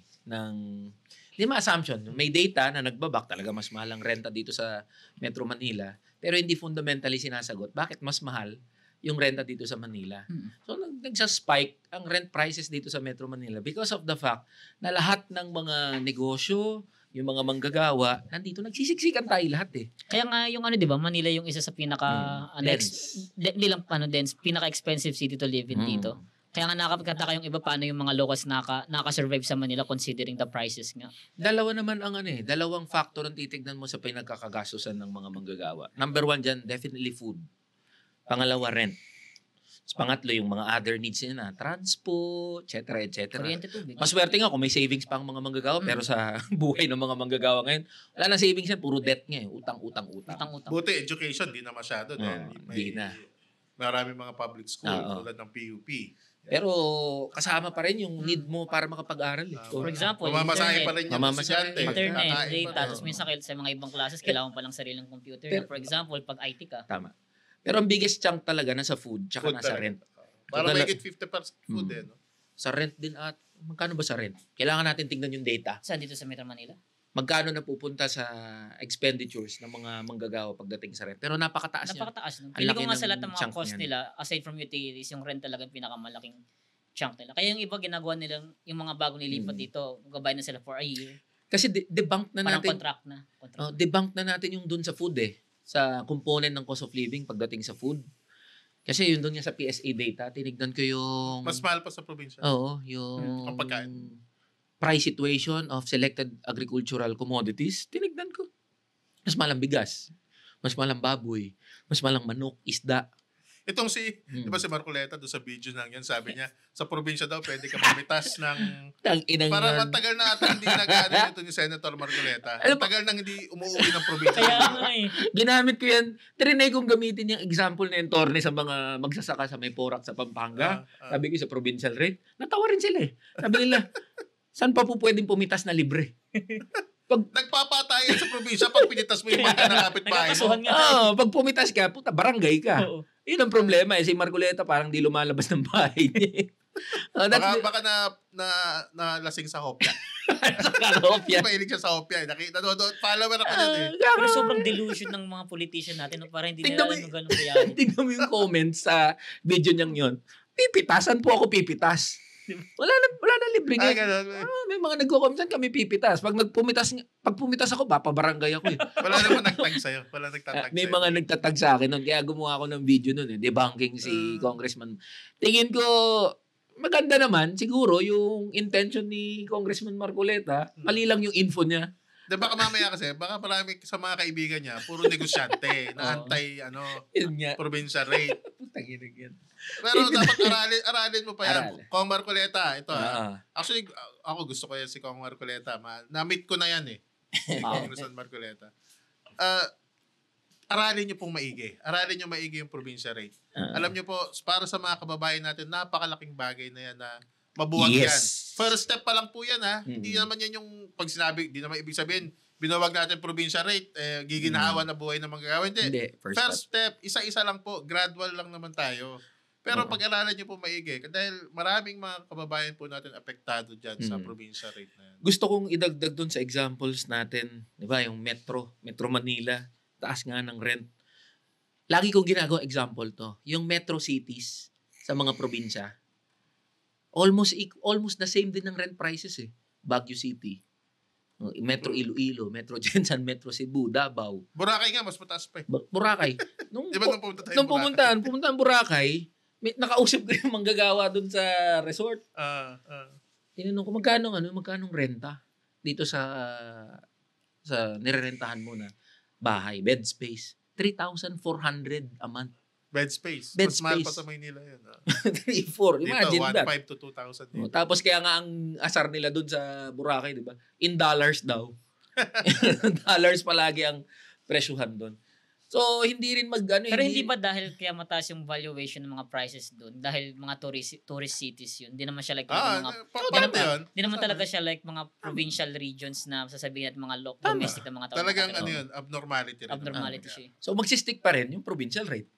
Hindi assumption. May data na nagbabak talaga mas mahal ang renta dito sa Metro Manila, pero hindi fundamentally sinasagot bakit mas mahal yung renta dito sa Manila. So, nagsa-spike ang rent prices dito sa Metro Manila because of the fact na lahat ng mga negosyo, yung mga manggagawa, nandito nagsisiksikan tayo lahat eh. Kaya nga yung ano, 'di ba, Manila yung isa sa pinaka hindi lang dense, pinaka-expensive city to live in dito. Kaya nga nakakataka yung iba paano yung mga locals naka-survive sa Manila considering the prices nga. Dalawa naman ang dalawang factor ang titignan mo sa pinagkakagastusan ng mga manggagawa. Number 1 dyan, definitely food. Pangalawa, rent. Pangatlo, yung mga other needs nila, transpo, etc. Kuryente, tubig. Maswerte nga kung may savings pa ang mga manggagawa, pero sa buhay ng mga manggagawa ngayon, wala na savings yan, puro debt nga eh. Utang. Buti education, di na masyado. Di na. Maraming mga public school tulad ng PUP. Pero kasama pa rin yung need mo para makapag-aral. For example, mamamasahe pa rin yung estudyante. Internet, data, tapos minsan sa mga ibang classes, kailangan pa lang sariling computer. For example, pag IT ka. Tama. Pero ang biggest chunk talaga nasa food tsaka nasa rent. Para may 50% food no? Sa rent din at magkano ba sa rent? Kailangan natin tingnan yung data. Saan dito sa Metro Manila? Magkano na pupunta sa expenditures ng mga manggagawa pagdating sa rent. Pero napakataas niya. Napakataas nun. Pili ko nga sa lahat ng mga cost nila, aside from utilities, yung rent talaga yung pinakamalaking chunk nila. Kaya yung iba ginagawa nila, yung mga bago nilipat dito, gabay na sila for a year. Kasi debunk na parang natin. Contract na. Debunk na natin yung dun sa food eh. Sa component ng cost of living pagdating sa food. Kasi yun doon nga sa PSA data, tinignan ko yung... Mas mahal pa sa probinsya. Oo, yung price situation of selected agricultural commodities, tinignan ko. Mas mahal ang bigas, mas mahal ang baboy, mas mahal ang manok, isda. Itong di ba si Marcoleta doon sa video nang yan, sabi niya, sa probinsya daw pwede ka mamitas ng... Para matagal na ata hindi nag-ano ito ni Senator Marcoleta. Matagal nang hindi umuwi ng probinsya. Kaya nga eh. Ginamit ko yan. Trinay kong gamitin yung example na yung Torne sa mga magsasaka sa may Porac sa Pampanga. Sabi ko sa provincial rate. Natawa rin sila eh. Sabi nila, saan pa po pwedeng pumitas na libre? Nagpapatayan sa probinsya pag pinitas mo yung mga nakapit-bahay mo. Pag pumitas ka, puta, barangay ka. Yun ang problema eh. Si Marcoleta parang di lumalabas ng bahay niya. Baka lasing sa hopya. Sa hopya. Mahilig siya sa hopya. Follower ako dyan eh. Pero sobrang delusion ng mga politician natin para hindi nila alam yung ganun reality. Tingnan mo yung comments sa video niyang yun. Pipitasan po ako pipitas. Wala na libre nga. May mga nagko-comment kami pipitas. Pag pumitas ako, papabarangay ako eh. Wala naman nagtag sa'yo. Wala nagtatag may mga nagtatag sa akin nun. Kaya gumawa ako ng video nun eh. Debunking si Congressman. Tingin ko, maganda naman. Siguro yung intention ni Congressman Marcoleta, mali lang yung info niya. Baka mamaya kasi, baka marami sa mga kaibigan niya, puro negosyante na anti-provincial rate. Putaginig yan. Pero dapat aralin mo pa yan. Kong Marcoleta, ito Actually, ako gusto ko yan si Kong Marcoleta. Na-meet ko na yan eh. Congressman Marcoleta. Aralin niyo pong maigi. Aralin niyo maigi yung provincial rate. Alam niyo po, para sa mga kababayan natin, napakalaking bagay na yan na mabuwag yan. First step pa lang po yan ha. Hindi naman yan yung pag sinabi, hindi naman ibig sabihin, binuwag natin provincial rate, giginahawa na buhay ng manggagawa. Hindi. First step, isa-isa lang po. Gradual lang naman tayo. Pero pag-aralan niyo po maigi, dahil maraming mga kababayan po natin apektado dyan sa provincial rate na yan. Gusto kong idagdag dun sa examples natin, di ba, yung Metro Manila, taas nga ng rent. Lagi kong ginagawa example to. Yung metro cities sa mga probinsya, almost the same din ng rent prices eh. Baguio City, Metro Iloilo, Metro Jensan, Metro Cebu, Davao. Boracay nga, mas mataas pa eh. Boracay. Di ba nung pumunta Boracay, nakausap ko yung manggagawa dun sa resort. Tinanong ko, magkano renta dito sa nirerentahan mo na bahay, bed space? 3,400 a month. Bed space. Mas mahal pa sa Maynila yun. 3,400. Imagine dito, that. 1,500 to 2,000 dito. Tapos kaya nga ang asar nila dun sa Boracay, di ba? In dollars daw. Dollars palagi ang presyuhan dun. So, hindi rin Pero hindi ba dahil kaya mataas yung valuation ng mga prices doon? Dahil mga tourist cities yun. Hindi naman siya like hindi naman talaga siya like mga provincial regions na sasabihin at mga domestic na mga tao. Talagang abnormality rin. Abnormality siya. So, magsistick pa rin yung provincial rate.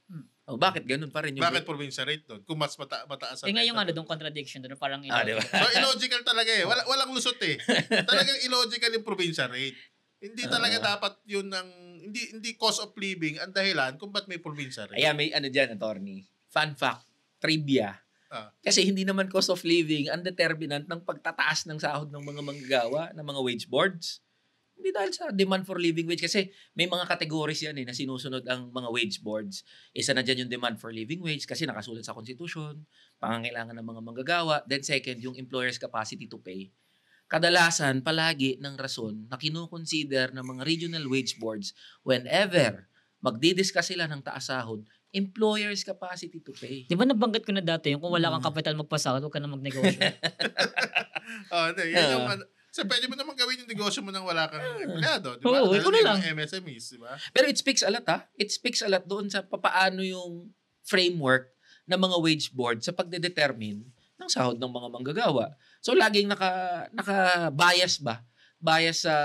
Bakit ganun pa rin yung... Bakit provincial rate doon? Kung mas mataas ang yung doon contradiction doon, parang diba? So, illogical talaga eh. Walang lusot eh. Talagang illogical yung provincial rate. Hindi talaga dapat yun hindi cost of living ang dahilan kung ba't may provincial rate. Ayan, may dyan, attorney. Fun fact, trivia. Kasi hindi naman cost of living ang determinant ng pagtataas ng sahod ng mga manggagawa, ng mga wage boards. Hindi dahil sa demand for living wage. Kasi may mga categories yan na sinusunod ang mga wage boards. Isa na dyan yung demand for living wage kasi nakasulat sa konstitusyon, pangangailangan ng mga manggagawa. Then second, yung employer's capacity to pay. Kadalasan, palagi ng rason na kinukonsider ng mga regional wage boards whenever magdidiscuss sila ng taas sahod, employer's capacity to pay. Di ba nabanggit ko na dati yung kung wala kang kapital magpasahod, huwag ka na magnegosyo. Yan yung so, pwede mo naman gawin yung negosyo mo nang wala kang empleyado. Di ba? Oo, ikaw na lang. MSMEs, di ba? Pero it speaks a lot It speaks a lot doon sa papaano yung framework ng mga wage board sa pagdedetermine ng sahod ng mga manggagawa. So laging naka-bias ba? Bias sa...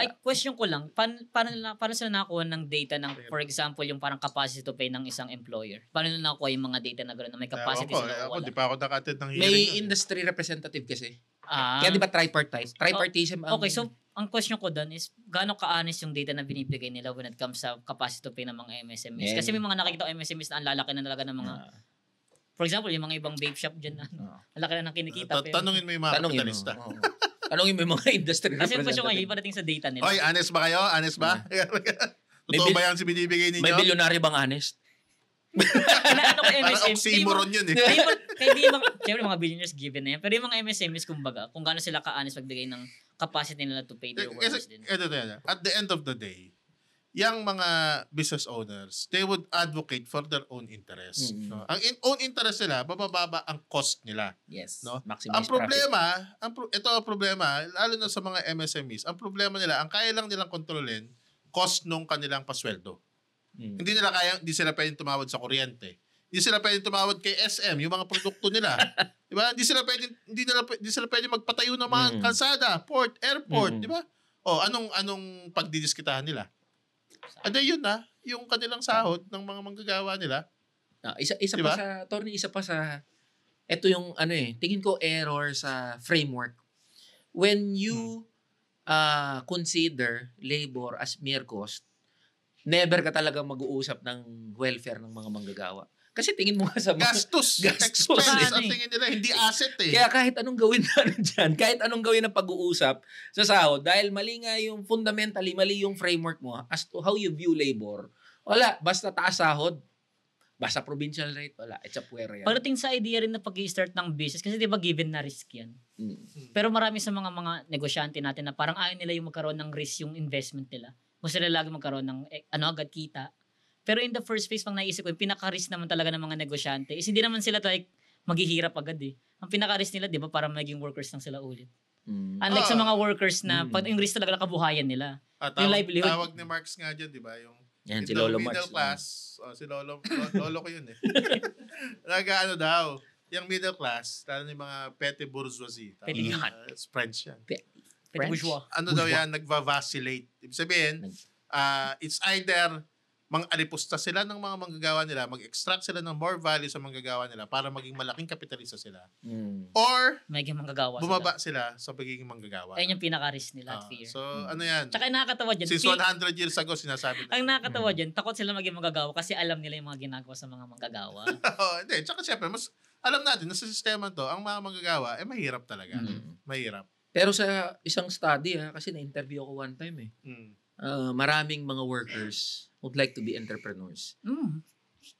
Ay, question ko lang, paano sila nakakuha ng data ng, for example, yung parang capacity to pay ng isang employer? Paano nila nakuha yung mga data na gano'n, na may capacity sila o Ako, wala? di pa ako naka-attend ng hearing. may yun. industry representative kasi. Ah, Kaya di ba tripartite? Tripartism ang... okay, so ang question ko doon is, gaano ka-honest yung data na binibigay nila when it comes sa capacity to pay ng mga MSMEs? Yeah. Kasi may mga nakikita ko MSMEs na ang lalaki na talaga ng mga, for example, yung mga ibang vape shop dyan, ang laki na ng kinikita. Tanungin mo yung mga kapitalista. Tanungin mo yung mga industry Kasi yung question representative. ngayon, padating sa data nila. Oy, honest ba kayo? Honest ba? Totoo ba yan si binibigay ninyo? May bilyonaryo bang honest? Ano ko Parang MSM? oxymoron yun eh. Hindi mga, siyempre mga billionaires given na yan. Pero yung mga MSMs, kumbaga, kung gaano sila ka-honest magbigay ng capacity nila to pay their workers din. At the end of the day, yung mga business owners, they would advocate for their own interest. Mm-hmm. No? Ang own interest nila, bababa ang cost nila. Yes. No? Maximize Ang problema, profit. ito ang problema, lalo na sa mga MSMEs, ang problema nila, ang kaya lang nilang kontrolin, cost nung kanilang pasweldo. Hindi sila pwedeng tumawad sa kuryente. Hindi sila pwedeng tumawad kay SM, yung mga produkto nila. Di ba? Hindi sila pwedeng magpatayo ng mga kalsada, port, airport, di ba? O, anong pagdidiskitahan nila? Yun yung kanilang sahod ng mga manggagawa nila. Isa Diba? pa sa, Tony, ito yung tingin ko error sa framework. When you consider labor as mere cost, never ka talaga mag-uusap ng welfare ng mga manggagawa. Kasi tingin mo nga sa mga... Gastos. Gastos. Expense ang tingin nila. Hindi asset eh. Kaya kahit anong gawin dyan, kahit anong gawin ng pag-uusap sa sahod, dahil mali nga yung fundamentally, mali yung framework mo as to how you view labor, wala. Basta taas sahod. Basta provincial rate, wala. It's a puwera yan. Pagdating sa idea rin na pag-i-start ng business, kasi di ba given na risk yan. Pero marami sa mga negosyante natin na parang ayaw nila yung magkaroon ng risk yung investment nila. Gusto nila lagi magkaroon ng agad kita. Pero in the first phase, pang naisip ko, yung pinaka-risk naman talaga ng mga negosyante is hindi naman sila maghihirap agad eh. Ang pinaka-risk nila, di ba, para maging workers lang sila ulit. Unlike sa mga workers na pag yung risk talaga nakabuhayan nila. Yung livelihood. Tawag ni Marx nga dyan, di ba? Yung Yan, si the Lolo middle Marx. class, si Lolo ko yun eh. Nag-ano daw, yung middle class, lalo yung mga petty bourgeoisie. Petit. It's French yan. Petit bourgeois. Ano daw yan, nagva-vacillate. Ibig sabihin, it's either mang-alipusta sila ng mga manggagawa nila, mag-extract sila ng more value sa manggagawa nila para maging malaking kapitalista sila. Or, Magiging manggagawa bumaba sila sa pagiging manggagawa. Ayun yung pinaka-risk nila at fear. So, ano yan? Tsaka nakakatawa dyan. Since 100 years ago, sinasabi na. Ang nakakatawa dyan, takot sila maging manggagawa kasi alam nila yung mga ginagawa sa mga manggagawa. Hindi, tsaka siyempre, mas alam natin na sa sistema to, ang mga manggagawa, mahirap talaga. Mahirap. Pero sa isang study, kasi na-interview ako one time maraming mga workers would like to be entrepreneurs.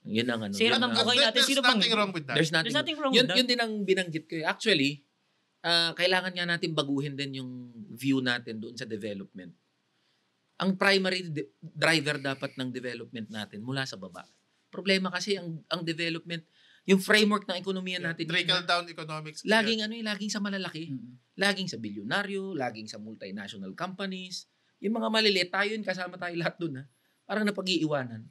Yun ang ano. Zero ng buhay natin. There's Sino bang... nothing wrong with that. There's There's nothing wrong yun, with that. yun din ang binanggit ko. Actually, kailangan nga natin baguhin din yung view natin doon sa development. Ang primary driver dapat ng development natin mula sa baba. Problema kasi ang development, yung framework ng ekonomiya natin. Trickle-down economics. Laging laging sa malalaki. Laging sa bilyonaryo, laging sa multinational companies. Yung mga maliliit, tayo yun, kasama tayo lahat doon. Parang napag-iiwanan.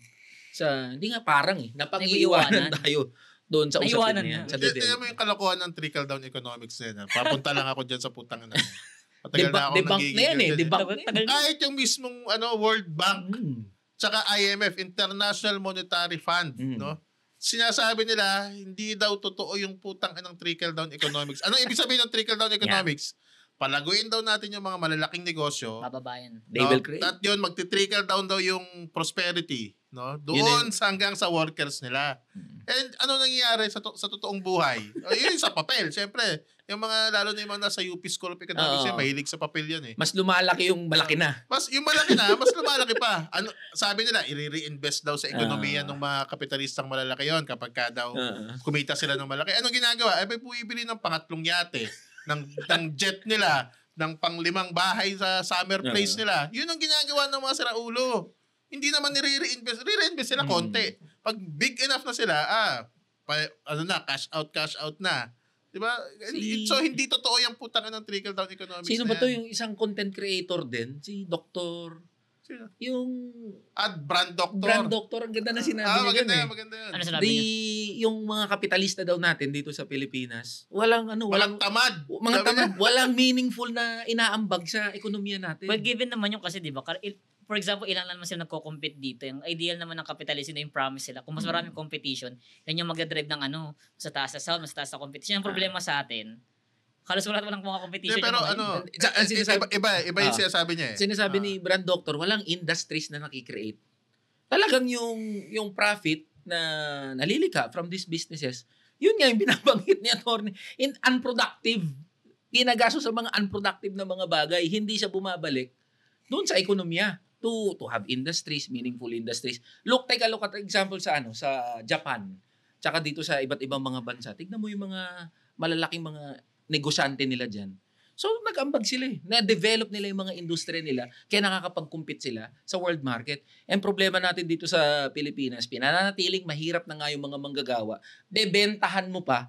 Hindi nga parang napag-iiwanan tayo doon sa usapin na yan. Sa Tignan mo yung kalokohan ng trickle-down economics na yan. Papunta lang ako dyan sa putang na yan. Matagal na akong nagigigil. Debunk na yan. Kahit yung mismong World Bank, tsaka IMF, International Monetary Fund, no? Sinasabi nila, hindi daw totoo yung putang ng trickle-down economics. Anong ibig sabihin ng trickle-down economics? Palaguin daw natin yung mga malalaking negosyo. Bababayan. They will create. At yun, magti-trickle down daw yung prosperity. No? Doon hanggang sa workers nila. And ano nangyayari sa totoong buhay? Yun sa papel, syempre. Yung mga, lalo na yung mga nasa UP School of Economics, mahilig sa papel yan eh. Mas lumalaki yung malaki na. Yung malaki na, mas lumalaki pa. Ano, sabi nila, i-reinvest daw sa ekonomiya ng mga kapitalistang malalaki yon kapag ka daw kumita sila ng malaki. Anong ginagawa? Ay, bibili ng pangatlong yate, ng jet nila, ng pang-5 bahay sa summer place nila. Yun ang ginagawa ng mga siraulo. Hindi naman nire-reinvest. Re-reinvest sila konti. Pag big enough na sila, cash out na. Diba? So, hindi totoo yung putang ng trickle-down economics. Sino ba to yung isang content creator din? Si Dr. Sino? Yung... Brand Doctor. Brand Doctor. Ang ganda na sinabi niya maganda yun. Ano sinabi niya? Yung mga kapitalista daw natin dito sa Pilipinas, walang tamad. Mga tamad. Walang meaningful na inaambag sa ekonomiya natin. Well, given naman yung kasi, di ba, for example, ilan naman sila nagko-compete dito. Yung ideal naman ng capitalism na yung promise sila. Kung mas maraming competition, yan yung mag-drive ng sa taas sa sound, mas taas sa competition. Yung problema sa atin, halos wala mga competition. Pero iba yung sinasabi niya eh. Sinasabi ni Brand Doctor, walang industries na nakikreate. Talagang yung profit na nalilika from these businesses, yun nga yung binabanggit ni Atty. In unproductive. Ginagaso sa mga unproductive na mga bagay. Hindi siya bumabalik doon sa ekonomiya. To have industries, meaningful industries. Take a look at example sa Japan. Tsaka dito sa iba't ibang mga bansa. Tignan mo yung mga malalaking mga negosyante nila diyan. So nag-ambag sila eh. Na-develop nila yung mga industriya nila kaya nakakapag-compete sila sa world market. And problema natin dito sa Pilipinas, pinananatiling mahirap na nga yung mga manggagawa. Bebentahan mo pa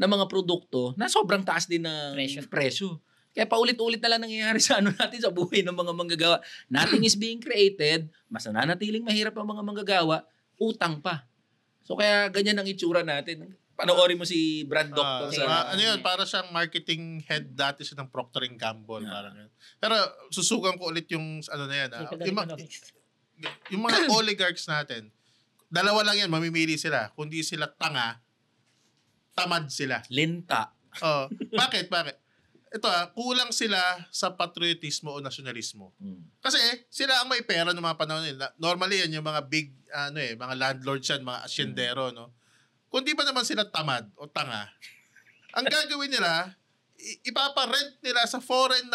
ng mga produkto na sobrang taas din ng presyo. Kaya paulit-ulit na lang nangyayari sa natin sa buhay ng mga manggagawa. Nothing is being created, mas nananatiling mahirap ang mga manggagawa, utang pa. So kaya ganyan ang itsura natin. Panoorin mo si Brand Doctor ano yun, para siyang marketing head dati siya ng Procter & Gamble. Parang yun. Pero susugan ko ulit yung na yan. Yung mga oligarchs natin, dalawa lang yan, mamimili sila. Kundi sila tanga, tamad sila. Linta. Bakit? Ito kulang sila sa patriotismo o nasyonalismo. Kasi sila ang may pera ng mga panahon nila. Normally yan yung mga big mga landlords yan, mga asyendero, no. Kung di ba naman sila tamad o tanga, ang gagawin nila, ipapa-rent nila sa foreign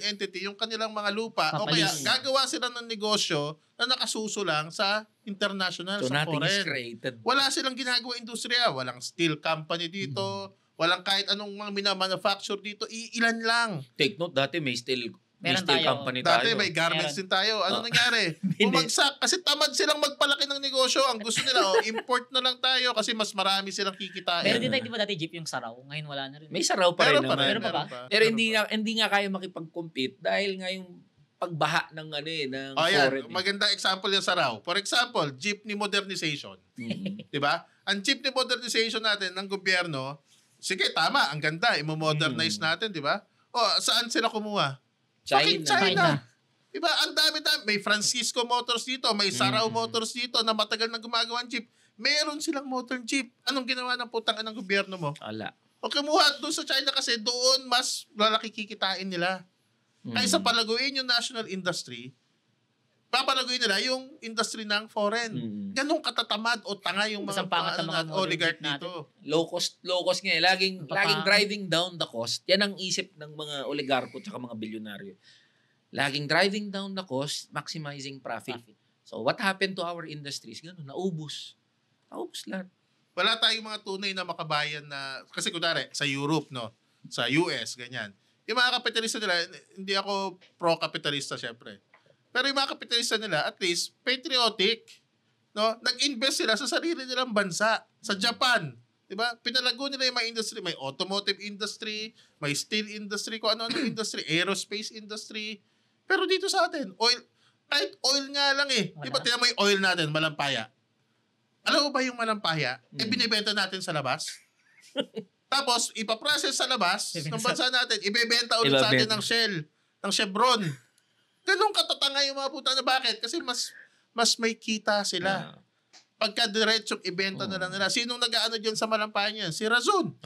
entity yung kanilang mga lupa o kaya gagawa sila ng negosyo na nakasuso lang sa international, so sa nothing foreign. is created. Wala silang ginagawa industriya, walang steel company dito, walang kahit anong mga mina-manufacture dito, ilan lang. Take note, dati may steel company tayo. Dati may garments din tayo. Ano nangyari? Bumagsak kasi tamad silang magpalaki ng negosyo. Ang gusto nila, import na lang tayo kasi mas marami silang kikitain. Pero di ba dati jeep yung saraw? Ngayon wala na rin. May saraw pa rin naman. Meron pa ba? Pero hindi nga kaya makipag-compete dahil nga yung pagbaha ng ng foreign. Magandang example yung saraw. For example, jeepney modernization. Diba? Ang jeepney modernization natin ng gobyerno, sige, tama, ang ganda, i-modernize natin, di ba? Saan sila kumuha? China. Diba? Ang dami-dami. May Francisco Motors dito, may Sarao Motors dito na matagal na gumagawa ng jeep. Meron silang modern jeep. Anong ginawa ng putangan ng gobyerno mo? Wala. O kumuha doon sa China kasi doon mas lalaki kikitain nila. Kaysa palaguin yung national industry, papalaguin nila yung industry ng foreign. Ganong katatamad o tanga yung mga oligarch dito. Low cost nga eh. Laging driving down the cost. Yan ang isip ng mga oligarko at mga bilyonaryo. Laging driving down the cost, maximizing profit. So what happened to our industries? Ganun, naubos. Naubos lahat. Wala tayong mga tunay na makabayan na, kasi kunwari, sa Europe, no? Sa US, ganyan. Yung mga kapitalista nila, hindi ako pro-kapitalista syempre. Pero yung mga kapitalista nila, at least, patriotic. No? Nag-invest sila sa sarili nilang bansa. Sa Japan. Diba? Pinalago nila yung mga industry. May automotive industry, may steel industry, kung ano-ano industry, aerospace industry. Pero dito sa atin, oil, kahit oil nga lang eh. Diba? Tingnan mo yung oil natin, malampaya. Alam mo ba yung malampaya? Binibenta natin sa labas. Tapos, ipaprocess sa labas ng bansa natin, ibebenta ulit sa atin ng Shell, ng Chevron. Ganun katatanga yung mga puta na bakit? Kasi mas may kita sila. Pagka diretsong ibenta na lang nila. Sinong nag-aano dyan sa malampayan yan? Si Razon.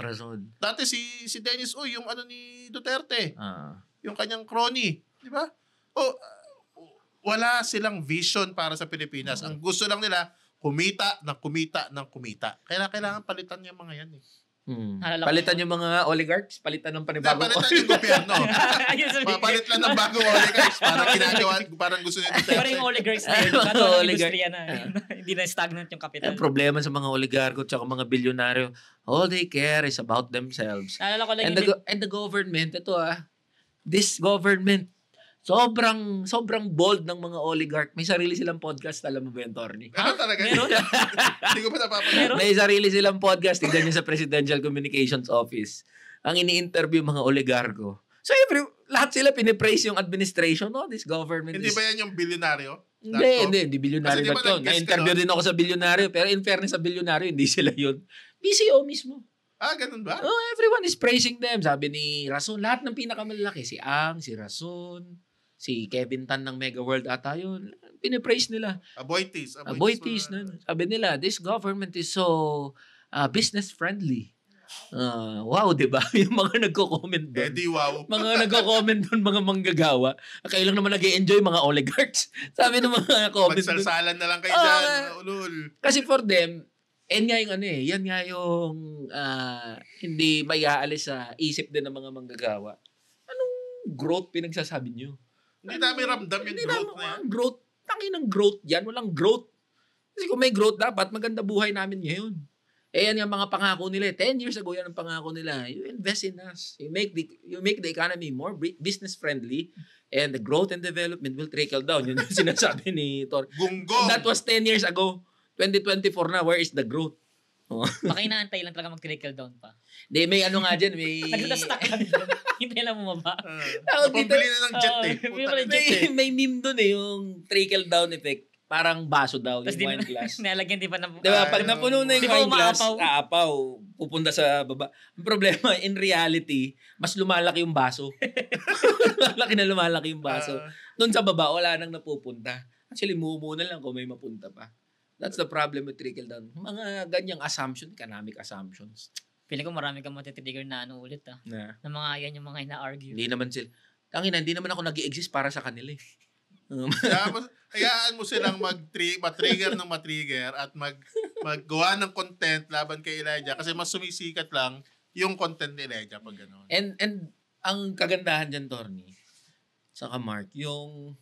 Dati si Dennis Uy, yung ni Duterte. Yung kanyang crony. Di ba? Wala silang vision para sa Pilipinas. Ang gusto lang nila, kumita ng kumita. Kaya kailangan palitan yung mga yan eh. Palitan yung mga oligarchs, palitan ng panibagong Palitan yung gobyerno. Papalit lang ng bagong oligarchs para ginagawa, parang gusto nito. Pero yung oligarchs na yun, kato ng industriya na. Hindi na stagnant yung kapital. Ang problema sa mga oligarko at mga bilyonaryo, all they care is about themselves. Naalala ko lang And the government, this government, sobrang bold ng mga oligarch. May sarili silang podcast, alam mo ba yun, Torny? Meron talaga? Hindi ko pa napapanood. May sarili silang podcast, tignan nyo sa Presidential Communications Office. Ang ini-interview mga oligarko. So lahat sila pinipraise yung administration. This government Hindi ba yan yung bilyonaryo? Hindi bilyonaryo na yun. Na-interview din ako sa bilyonaryo, pero in fairness sa bilyonaryo, hindi sila yun. PCO mismo. Ganun ba? Everyone is praising them. Sabi ni Rason, lahat ng pinakamalaki, si Ang, si Rason, si Kevin Tan ng Mega World ata yun. Pinipraise nila. Aboitis. Sabi nila, this government is so business friendly. Wow, di ba? Yung mga nagko-comment doon. Wow. Mga nagko-comment doon, mga manggagawa. Kailang naman nag-i-enjoy mga oligarchs. Sabi ng mga comment doon. Magsalsalan na lang kayo dyan, mga ulul. Kasi for them, yan nga yung hindi may aalis sa isip din ng mga manggagawa. Anong growth pinagsasabi nyo? Hindi namin ramdam yung growth na yan. Growth. Tangin ng growth yan. Walang growth. Kasi kung may growth, dapat maganda buhay namin ngayon. Yan yung mga pangako nila. 10 years ago, yan ang pangako nila. You invest in us. You make the economy more business friendly and the growth and development will trickle down. Yun yung sinasabi ni Tor. Gunggong. That was 10 years ago. 2024 na. Where is the growth? Baka inaantay lang talaga mag-trickle down pa. May ano nga dyan. Nagtastack lang doon. Hintay lang bumaba. Napambili na ng jet May meme doon yung trickle down effect. Parang baso daw yung wine glass. Nalagyan di pa ng... Diba? Pag napuno na yung wine glass, aapaw. Pupunta sa baba. Ang problema, in reality, mas lumalaki yung baso. lumalaki yung baso. Doon sa baba, wala nang napupunta. Actually, muna lang kung may mapunta pa. That's the problem with trickle down. Mga ganyang assumption, economic assumptions. Feeling ko marami kang matitrigger na ulit Na mga yan yung mga ina-argue. Hindi naman sila. Hindi naman ako nag-i-exist para sa kanila eh. Hayaan mo silang matrigger ng matrigger at maggawa ng content laban kay Elijah kasi mas sumisikat lang yung content ni Elijah pag gano'n. And ang kagandahan dyan, Torny, saka Mark, yung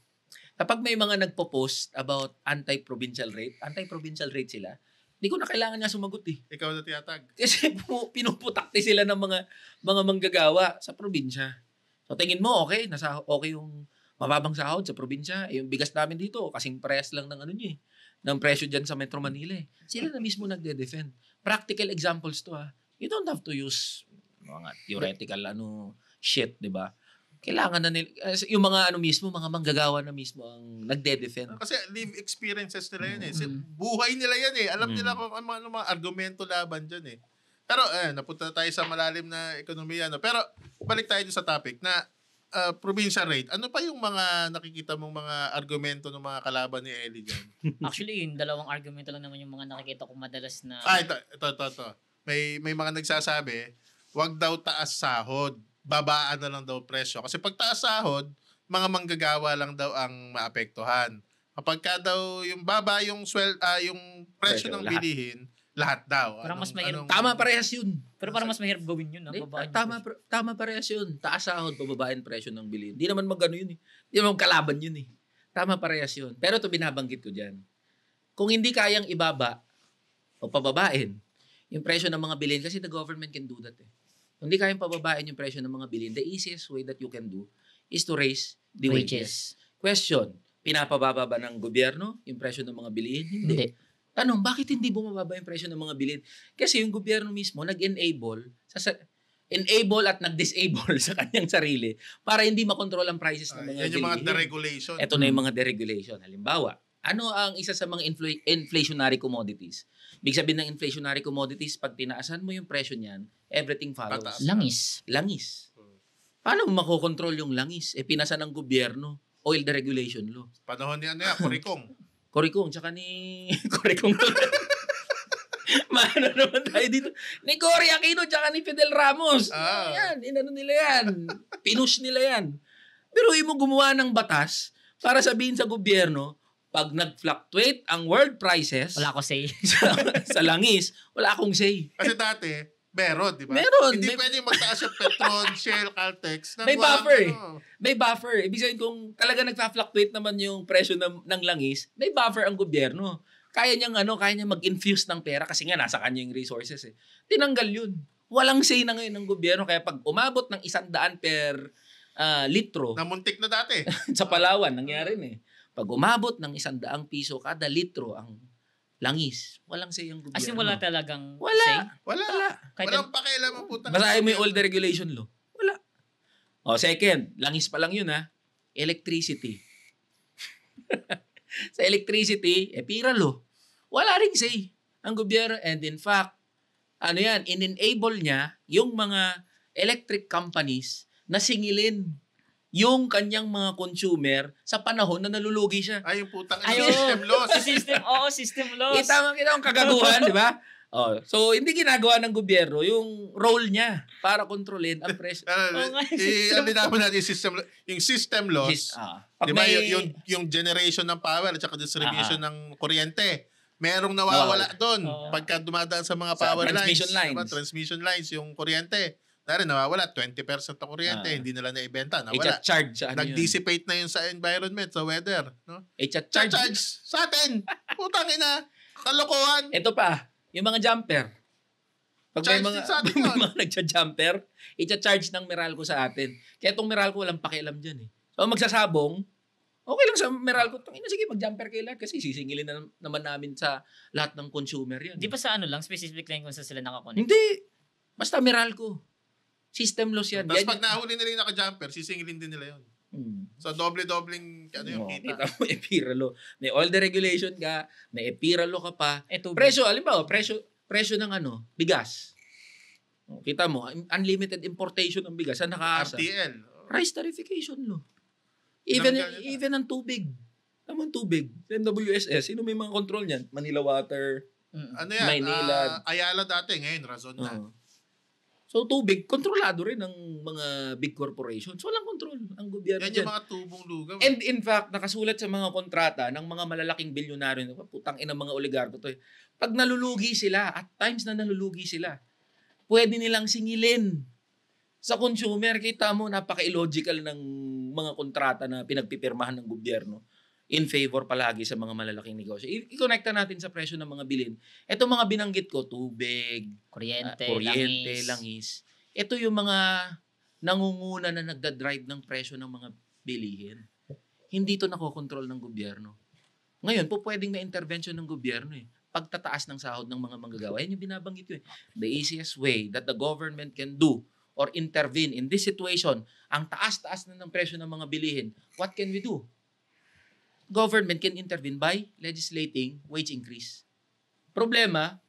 kapag may mga nagpo-post about anti-provincial rate sila, hindi ko na kailangan nga sumagot eh. Ikaw na tiyatag. Kasi pinuputakti sila ng mga manggagawa sa probinsya. So tingin mo, okay yung mababang sahod sa probinsya. Yung bigas namin dito, kasing parehas lang ng ng presyo dyan sa Metro Manila eh. Sila na mismo nagde-defend. Practical examples to You don't have to use mga theoretical shit, di ba? Kailangan na nila, yung mga mga manggagawa na mismo ang nagde-defend. Kasi live experiences nila yun eh. Buhay nila yan eh. Alam nila kung ano mga argumento laban dyan eh. Pero napunta tayo sa malalim na ekonomiya. Pero balik tayo sa topic na provincial rate. Ano pa yung mga nakikita mong mga argumento ng mga kalaban ni Eli dyan? Actually, yung dalawang argumento lang naman yung mga nakikita ko madalas na... Ito. May mga nagsasabi, wag daw taas sahod. Babaan na lang daw presyo. Kasi pag taas sahod, mga manggagawa lang daw ang maapektuhan. Kapag ka daw yung baba yung yung presyo ng bilihin, lahat daw. Mas mahirap. Tama parehas yun. Pero parang mas mahirap gawin yun. Tama parehas yun. Taas sahod, pababain presyo ng bilihin. Hindi naman magano yun eh. Hindi naman kalaban yun eh. Tama parehas yun. Pero ito binabanggit ko dyan. Kung hindi kayang ibaba o pababain yung presyo ng mga bilihin, kasi the government can do that eh. Kung hindi kayang pababain yung presyo ng mga bilihin, the easiest way that you can do is to raise the wages. Question, pinapababa ba ng gobyerno yung presyo ng mga bilihin? Hindi. Tanong, bakit hindi bumababa yung presyo ng mga bilihin? Kasi yung gobyerno mismo nag-enable at nag-disable sa kanyang sarili para hindi makontrol ang prices ng mga bilihin. Yan yung mga deregulation. Ito na yung mga deregulation. Halimbawa, ano ang isa sa mga inflationary commodities? Ibig sabihin ng inflationary commodities, pag tinaasan mo yung presyo niyan, everything follows. Langis. Paano mo makokontrol yung langis? Pinasa ng gobyerno, oil deregulation law. Panahon ni Coricong, tsaka ni Coricong. Maano naman tayo dito? Ni Cory Aquino, tsaka ni Fidel Ramos. Yan, inano nila yan. Pinush nila yan. Pero mo gumawa ng batas para sabihin sa gobyerno, Pag nag-fluctuate ang world prices Wala ko say. sa langis, wala akong say. Kasi dati, meron, di ba? Meron. Hindi pwede magtaas yung Petron, Shell, Caltex. May buffer May buffer. Ibig sabihin kung talaga nagfa-fluctuate naman yung presyo ng langis, may buffer ang gobyerno. Kaya niyang mag-infuse ng pera kasi nga nasa kanya yung resources eh. Tinanggal yun. Walang say na ngayon ng gobyerno. Kaya pag umabot ng 100 per litro, Namuntik na dati. sa Palawan, nangyari na eh. Pag umabot ng 100 piso kada litro ang langis, walang say ang gobyerno. As in, wala talagang Wala. say. Wala. Kahit Walang pakialam ang putang. Basahin mo yung old regulation law. Wala. Second, langis pa lang yun electricity. Sa electricity, pira law. Wala ring say ang gobyerno. And in fact, in-enable niya yung mga electric companies na singilin yung kanyang mga consumer sa panahon na nalulugi siya. Ay, yung putang Ayun. system loss. System loss. Kita ang kagaguhan, di ba? So, hindi ginagawa ng gobyerno yung role niya para kontrolin ang presyo. Naman natin yung system loss. Pag Di ba, may- yung generation ng power at saka distribution ng kuryente. Merong nawawala doon pagka dumadaan sa mga Sa power transmission lines. lines. Diba? Transmission lines, yung kuryente. Nawawala, 20% ng kuryente, hindi nila naibenta, nawala. I-charge sa Nag-dissipate na yun sa environment, sa weather. No? I-charge. Charge sa atin. Putang ina. Kalokohan. Ito pa, yung mga jumper. Pag may Charge mga, din sa atin may yun. mga nagja-jumper, i-charge ng Meralco sa atin. Kaya itong Meralco walang pakialam dyan eh. So magsasabong, okay lang sa Meralco. Sige, mag-jumper kayo lahat kasi sisingilin na naman namin sa lahat ng consumer yan. Di ba sa specific lang kung saan sila nakakonect? Hindi. Basta Meralco. System loss yan. Tapos Yan pag nahuli nila yung naka-jumper, sisingilin din nila yun. So, doble-dobleng yung kita. Kita mo, epiralo. May all the regulation ka, may epiralo ka pa. Tubig. Presyo, alimbawa, presyo ng bigas. Kita mo, unlimited importation ng bigas. Saan nakaasa? RTL. Price tarification law. Tinanggal nila. Even ang tubig. Naman tubig. MWSS, sino may mga control niyan? Manila Water. Ano yan? Maynila. Ayala dati, ngayon, Razon na. So tubig, kontrolado rin ng mga big corporations. Walang control ang gobyerno Yan dyan. yung mga tubong lugaw. And in fact, nakasulat sa mga kontrata ng mga malalaking bilyonaryo, putang ina mga oligarko to eh. Pag nalulugi sila, at times na nalulugi sila, pwede nilang singilin sa consumer. Kita mo, napaka-illogical ng mga kontrata na pinagpipirmahan ng gobyerno in favor palagi sa mga malalaking negosyo. I-connecta natin sa presyo ng mga bilhin. Ito mga binanggit ko, tubig, Kuryente, langis. Ito yung mga nangunguna na nagda-drive ng presyo ng mga bilihin. Hindi to nakokontrol ng gobyerno. Ngayon, pwedeng na intervention ng gobyerno eh. Pagtataas ng sahod ng mga manggagawa. Yan yung binabanggit ko eh. The easiest way that the government can do or intervene in this situation, ang taas-taas na ng presyo ng mga bilihin, what can we do? Government can intervene by legislating wage increase. Problema,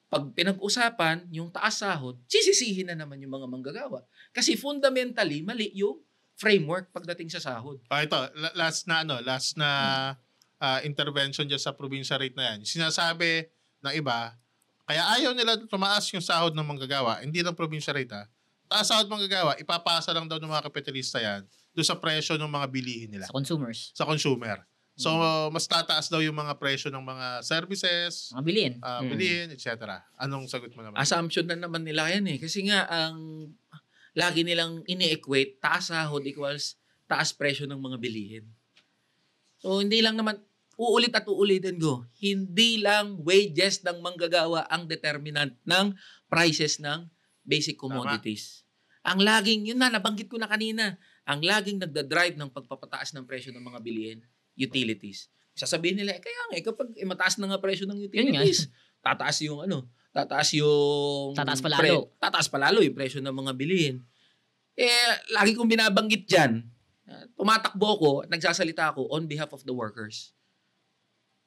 pag pinag-usapan yung taas sahod, sisisihin na naman yung mga manggagawa. Kasi fundamentally, mali yung framework pagdating sa sahod. Ito, last na intervention dyan sa provincial rate na yan. Sinasabi ng iba, kaya ayaw nila tumaas yung sahod ng manggagawa, hindi lang provincial rate taas sahod manggagawa, ipapasa lang daw ng mga kapitalista yan doon sa presyo ng mga bilihin nila. Sa consumers. Sa consumer. So, mas tataas daw yung mga presyo ng mga services, Mga bilhin. bilihin, etc. Anong sagot mo naman? Assumption na naman nila yan eh. Kasi nga, ang lagi nilang ini-equate, taas sahod equals taas presyo ng mga bilihin. So, hindi lang naman, uulitin ko, hindi lang wages ng manggagawa ang determinant ng prices ng basic commodities. Ang laging, yun na, nabanggit ko na kanina, ang laging nagda-drive ng pagpapataas ng presyo ng mga bilihin, utilities. Sasabihin nila, kaya nga, kapag mataas na nga presyo ng utilities, tataas yung tataas pa lalo yung presyo ng mga bilihin. Lagi kong binabanggit dyan, tumatakbo ko at nagsasalita ako on behalf of the workers.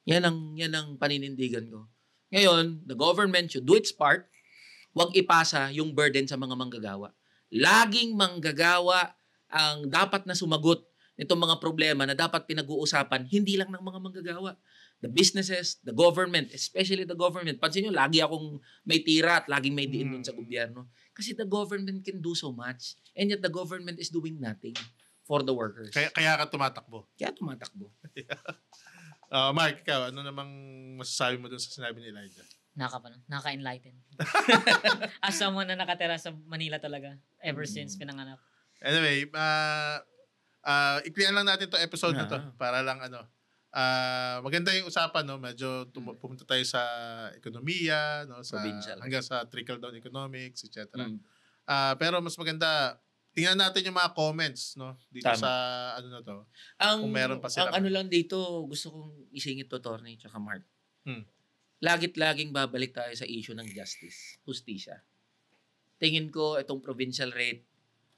Yan ang paninindigan ko. Ngayon, the government should do its part. Huwag ipasa yung burden sa mga manggagawa. Laging manggagawa ang dapat na sumagot nitong mga problema na dapat pinag-uusapan, hindi lang ng mga manggagawa. The businesses, the government, especially the government. Pansin nyo, lagi akong may tira at laging may diin dun sa gobyerno. Kasi the government can do so much. And yet the government is doing nothing for the workers. Kaya ka tumatakbo. Kaya tumatakbo. Mark, ikaw, ano namang masasabi mo dun sa sinabi ni Elijah? Naka-enlighten. As someone na nakatira sa Manila talaga ever since pinanganak. Anyway, iklian lang natin to episode na to para lang maganda yung usapan, no? Medyo pumunta tayo sa ekonomiya, no? Hanggang sa trickle-down economics, etc. Pero mas maganda, tingnan natin yung mga comments, no? Dito sa na to. Kung meron pa sila. Ang lang dito, gusto kong isingit to, Torny, tsaka Mark. Laging babalik tayo sa issue ng justice, hustisya. Tingin ko itong provincial rate,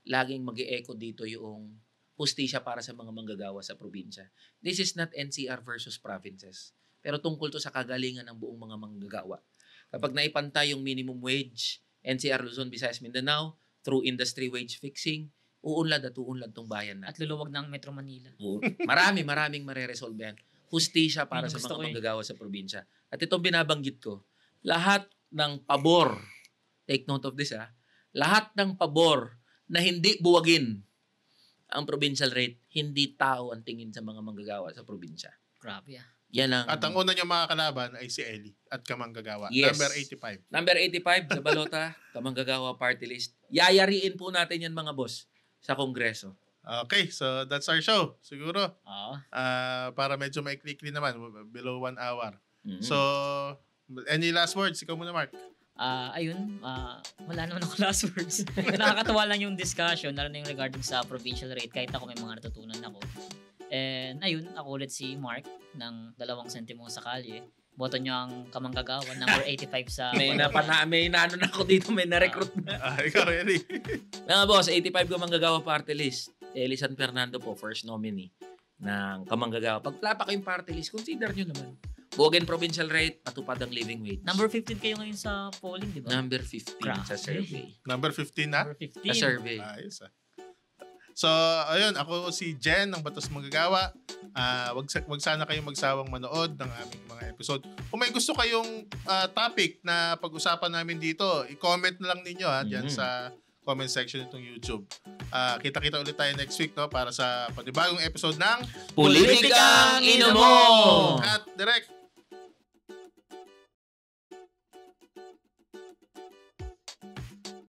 laging mag-e-echo dito yung hustisya para sa mga manggagawa sa probinsya. This is not NCR versus provinces. Pero tungkol to sa kagalingan ng buong mga manggagawa. Kapag naipantay yung minimum wage, NCR Luzon, Visayas, Mindanao, through industry wage fixing, uunlad tong bayan natin. At luluwag ng Metro Manila. Maraming mareresolve yan. Hustisya para sa mga manggagawa sa probinsya. At itong binabanggit ko, lahat ng pabor, take note of this lahat ng pabor na hindi buwagin ang provincial rate, hindi tao ang tingin sa mga manggagawa sa probinsya. Grabe Yan ang... At ang una niyang mga kalaban ay si Eli at Kamanggagawa. Yes. Number 85. Number 85 sa balota, Kamanggagawa Party List. Yayariin po natin yan mga boss sa Kongreso. Okay, so that's our show. Siguro. Oo. Para medyo maikli-ikli naman, below 1 hour. Mm-hmm. So, any last words? Ikaw muna, Mark. Wala naman ako last words. Nakakatawa lang yung discussion, lalo na yung regarding sa provincial rate, kahit ako may mga natutunan ako. And ayun, ako ulit si Mark ng 2 sentimo sa kalye. Boto nyo ang Kamanggagawa, number 85 sa... may naano na ako dito, may na-recruit na. Ikaw, Eli. Mga boss, 85 Kamanggagawa Party List. Eli San Fernando po, first nominee ng Kamanggagawa. Pag plapa kayong party list, consider nyo naman. Buwagin provincial rate, patupad ang living wage. Number 15 kayo ngayon sa polling, di ba? Number 15 sa survey. Number 15 na? Number 15. Sa survey. Ayos So, ayun, ako si Jen ng Batas Manggagawa. Wag sana kayong magsawang manood ng aming mga episode. Kung may gusto kayong topic na pag-usapan namin dito, i-comment na lang ninyo dyan sa comment section nitong YouTube. Kita-kita ulit tayo next week, no, para sa panibagong episode ng Politikang Ino Mo! At direct